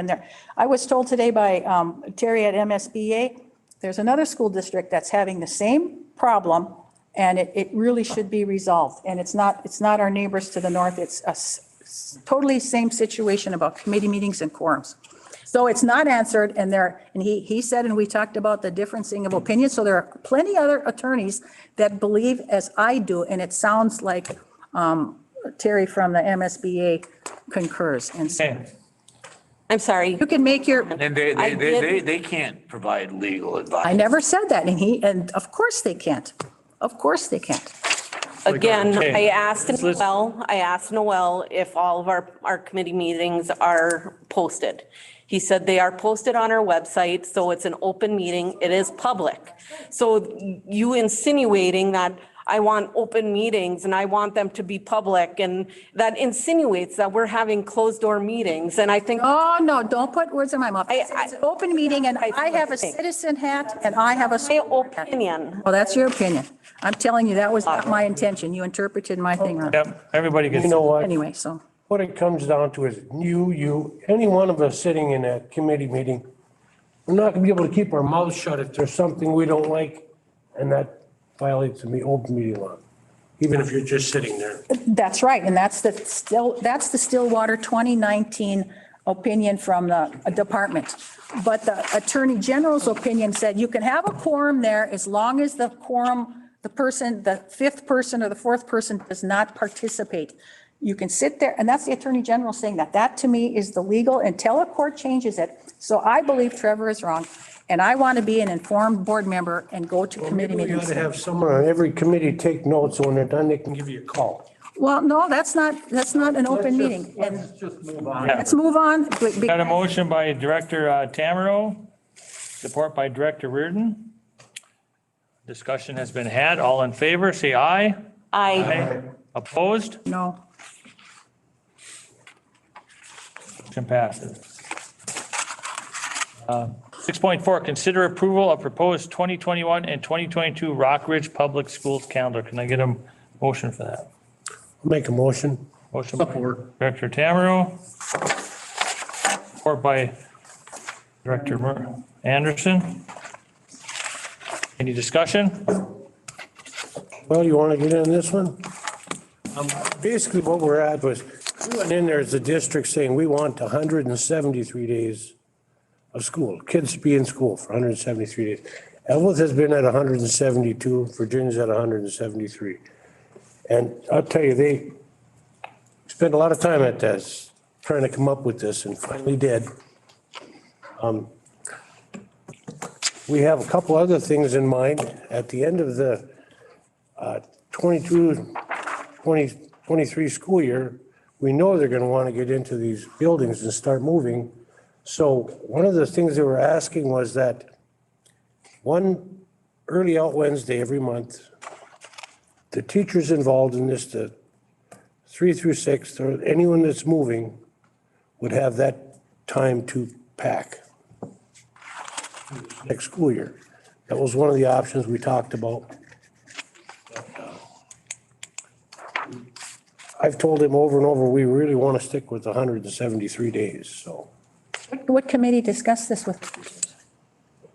I was told today by Terry at MSBA, there's another school district that's having the same problem, and it really should be resolved. And it's not our neighbors to the north. It's a totally same situation about committee meetings and quorums. So it's not answered, and he said, and we talked about the differencing of opinions. So there are plenty other attorneys that believe as I do, and it sounds like Terry from the MSBA concurs. And so Okay. I'm sorry. you can make your, And they can't provide legal advice. I never said that, and of course they can't. Of course they can't. Again, Okay. I asked Noel if all of our committee meetings are posted. He said they are posted on our website, so it's an open meeting. It is public. So you insinuating that I want open meetings and I want them to be public, and that insinuates that we're having closed door meetings. And I think, Oh, no, don't put words in my mouth. It's an open meeting, and I have a citizen hat, and I have a. my opinion. Well, that's your opinion. I'm telling you, that was not my intention. You interpreted my thing wrong. Yep, everybody gets. You know what? Anyway, so. What it comes down to is any one of us sitting in that committee meeting, we're not gonna be able to keep our mouths shut if there's something we don't like, and that violates the open meeting law, even if you're just sitting there. That's right, and that's the Stillwater 2019 opinion from the department. But the Attorney General's opinion said you can have a quorum there as long as the quorum, the 5th person or the 4th person does not participate. You can sit there, and that's the Attorney General saying that. That to me is the legal, until a court changes it. So I believe Trevor is wrong, and I want to be an informed board member and go to committee We ought meetings. to have someone on every committee take notes, so when they're done, they can give you a call. Well, no, that's not an open meeting. And Let's just move on. let's move on. Got a motion by Director Tamero, support by Director Reardon. Discussion has been had. All in favor, say aye. I Opposed? No. Motion passes. 6.4, consider approval of proposed 2021 and 2022 Rock Ridge Public Schools calendar. Can I get a motion for that? Make a motion. Motion by Director Tamero. Support by Director Anderson. Any discussion? Well, you want to get in this one? Basically, what we're at was, we went in there as a district saying we want 173 days of school, kids to be in school for 173 days. Evelyn has been at 172, Virginia's at 173. And I'll tell you, they spent a lot of time at this, trying to come up with this, and finally did. We have a couple other things in mind. At the end of the 23 school year, we know they're going to want to get into these buildings and start moving. So one of the things they were asking was that one early out Wednesday every month, the teachers involved in this, the 3 through 6, or anyone that's moving, would have that time to pack next school year. That was one of the options we talked about. I've told him over and over, we really want to stick with 173 days, so. What committee discussed this with?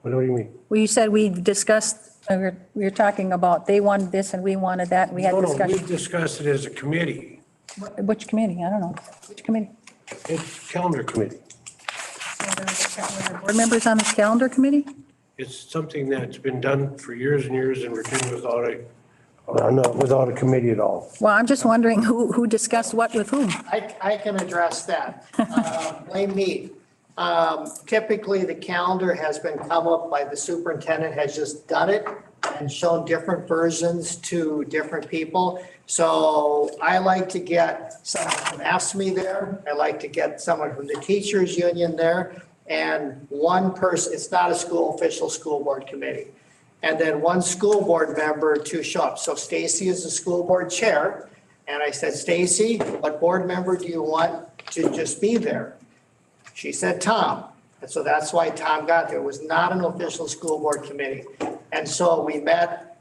What do you mean? Well, you said we discussed, we were talking about, they wanted this and we wanted that, and we had No, we discussion. discussed it as a committee. Which committee? I don't know. Which committee? It's calendar committee. Board members on this calendar committee? It's something that's been done for years and years in Virginia without a committee at all. Well, I'm just wondering who discussed what with whom? I can address that. Blame me. Typically, the calendar has been come up by the superintendent, has just done it and shown different versions to different people. So I like to get someone from AFSCME there. I like to get someone from the teachers union there. And one person, it's not a official school board committee. And then one school board member to show up. So Stacy is the school board chair. And I said, Stacy, what board member do you want to just be there? She said, Tom. And so that's why Tom got there. It was not an official school board committee. And so we met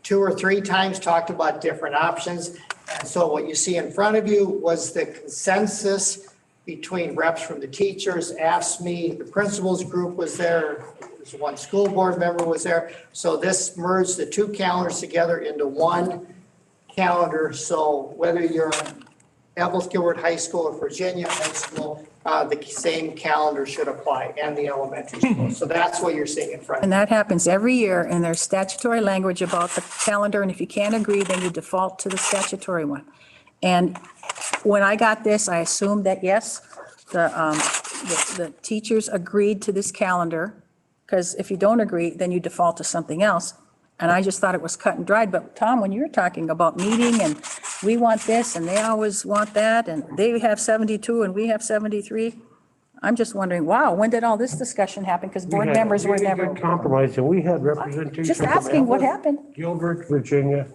2 or 3 times, talked about different options. And so what you see in front of you was the consensus between reps from the teachers, AFSCME, the principals group was there, there's one school board member was there. So this merged the 2 calendars together into one calendar. So whether you're Evelyn Gilbert High School or Virginia High School, the same calendar should apply, and the elementary school. So that's what you're seeing in front of And you. that happens every year, and there's statutory language about the calendar, and if you can't agree, then you default to the statutory one. And when I got this, I assumed that, yes, the teachers agreed to this calendar, because if you don't agree, then you default to something else. And I just thought it was cut and dried. But Tom, when you're talking about meeting and we want this and they always want that, and they have 72 and we have 73, I'm just wondering, wow, when did all this discussion happen? Because board members were never. Compromised, and we had representation. Just from asking what Evelyn, happened. Gilbert, Virginia,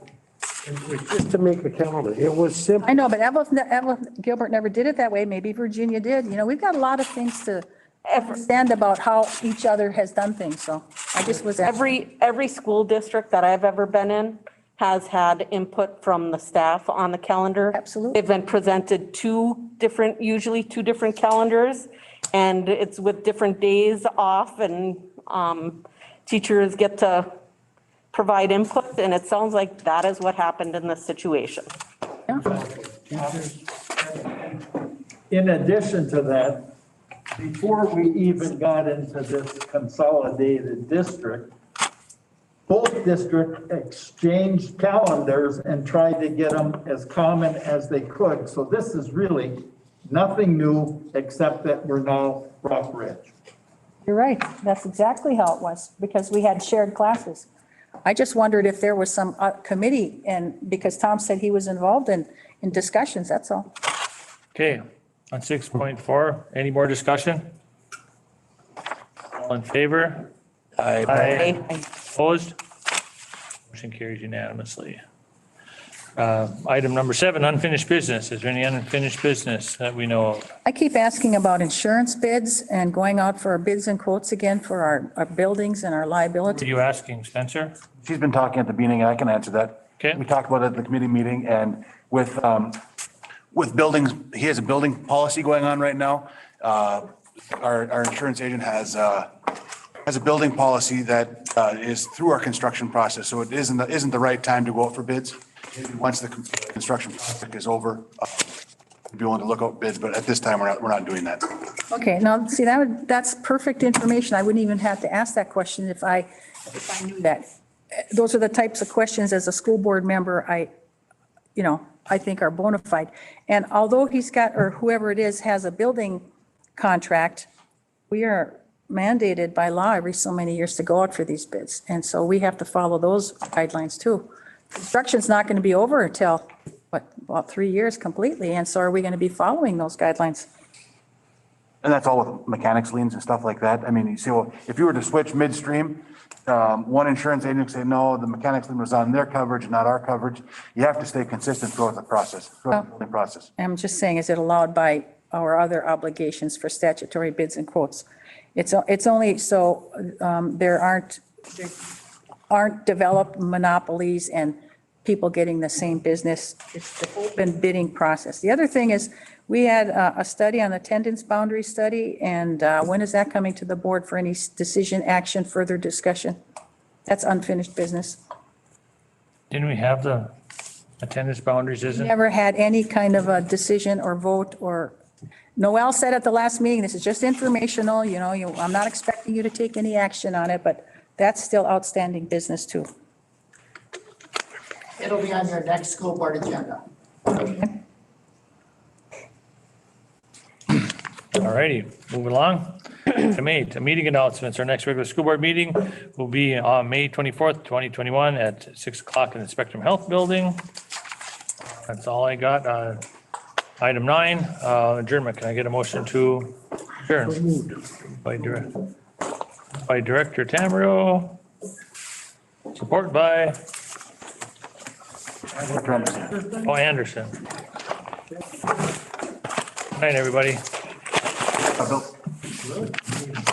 and it was just to make a calendar. It was simple. I know, but Evelyn Gilbert never did it that way. Maybe Virginia did. You know, we've got a lot of things to understand about how each other has done things. So I just was. Every school district that I've ever been in has had input from the staff on the calendar. Absolutely. They've been presented usually two different calendars, and it's with different days off, and teachers get to provide input, and it sounds like that is what happened in this situation. In addition to that, before we even got into this consolidated district, both districts exchanged calendars and tried to get them as common as they could. So this is really nothing new, except that we're now Rock Ridge. You're right. That's exactly how it was, because we had shared classes. I just wondered if there was some committee, and because Tom said he was involved in discussions, that's all. Okay, on 6.4, any more discussion? All in favor? Aye. Opposed? Motion carries unanimously. Item number 7, unfinished business. Is there any unfinished business that we know of? I keep asking about insurance bids and going out for bids and quotes again for our buildings and our Are liability. you asking, Spencer? She's been talking at the beginning, and I can answer that. Okay. We talked about it at the committee meeting, and with buildings, he has a building policy going on right now. Our insurance agent has a building policy that is through our construction process, so it isn't the right time to go out for bids. Once the construction project is over, we'd be willing to look out bids, but at this time, we're not doing that. Okay, now, see, that's perfect information. I wouldn't even have to ask that question if I knew that. Those are the types of questions as a school board member, I think are bona fide. And although he's got, or whoever it is, has a building contract, we are mandated by law every so many years to go out for these bids. And so we have to follow those guidelines too. Construction's not going to be over until, about 3 years completely. And so are we going to be following those guidelines? And that's all with mechanics liens and stuff like that. I mean, you see, well, if you were to switch midstream, one insurance agent would say, no, the mechanics lien was on their coverage, not our coverage. You have to stay consistent throughout the process, throughout the building process. I'm just saying, is it allowed by our other obligations for statutory bids and quotes? It's only so there aren't developed monopolies and people getting the same business. It's the open bidding process. The other thing is, We had a study on attendance boundary study, and when is that coming to the board for any decision, action, further discussion? That's unfinished business. Didn't we have the attendance boundaries, isn't? Never had any kind of a decision or vote or, Noel said at the last meeting, this is just informational, I'm not expecting you to take any action on it, but that's still outstanding business too. It'll be on your next school board agenda. All righty, moving along. Item 8, meeting announcements. Our next regular school board meeting will be on May 24th, 2021 at 6 o'clock in the Spectrum Health Building. That's all I got. Item 9, adjournment. Can I get a motion to adjourn? By Director Tamro. Support by Anderson. Good night, everybody.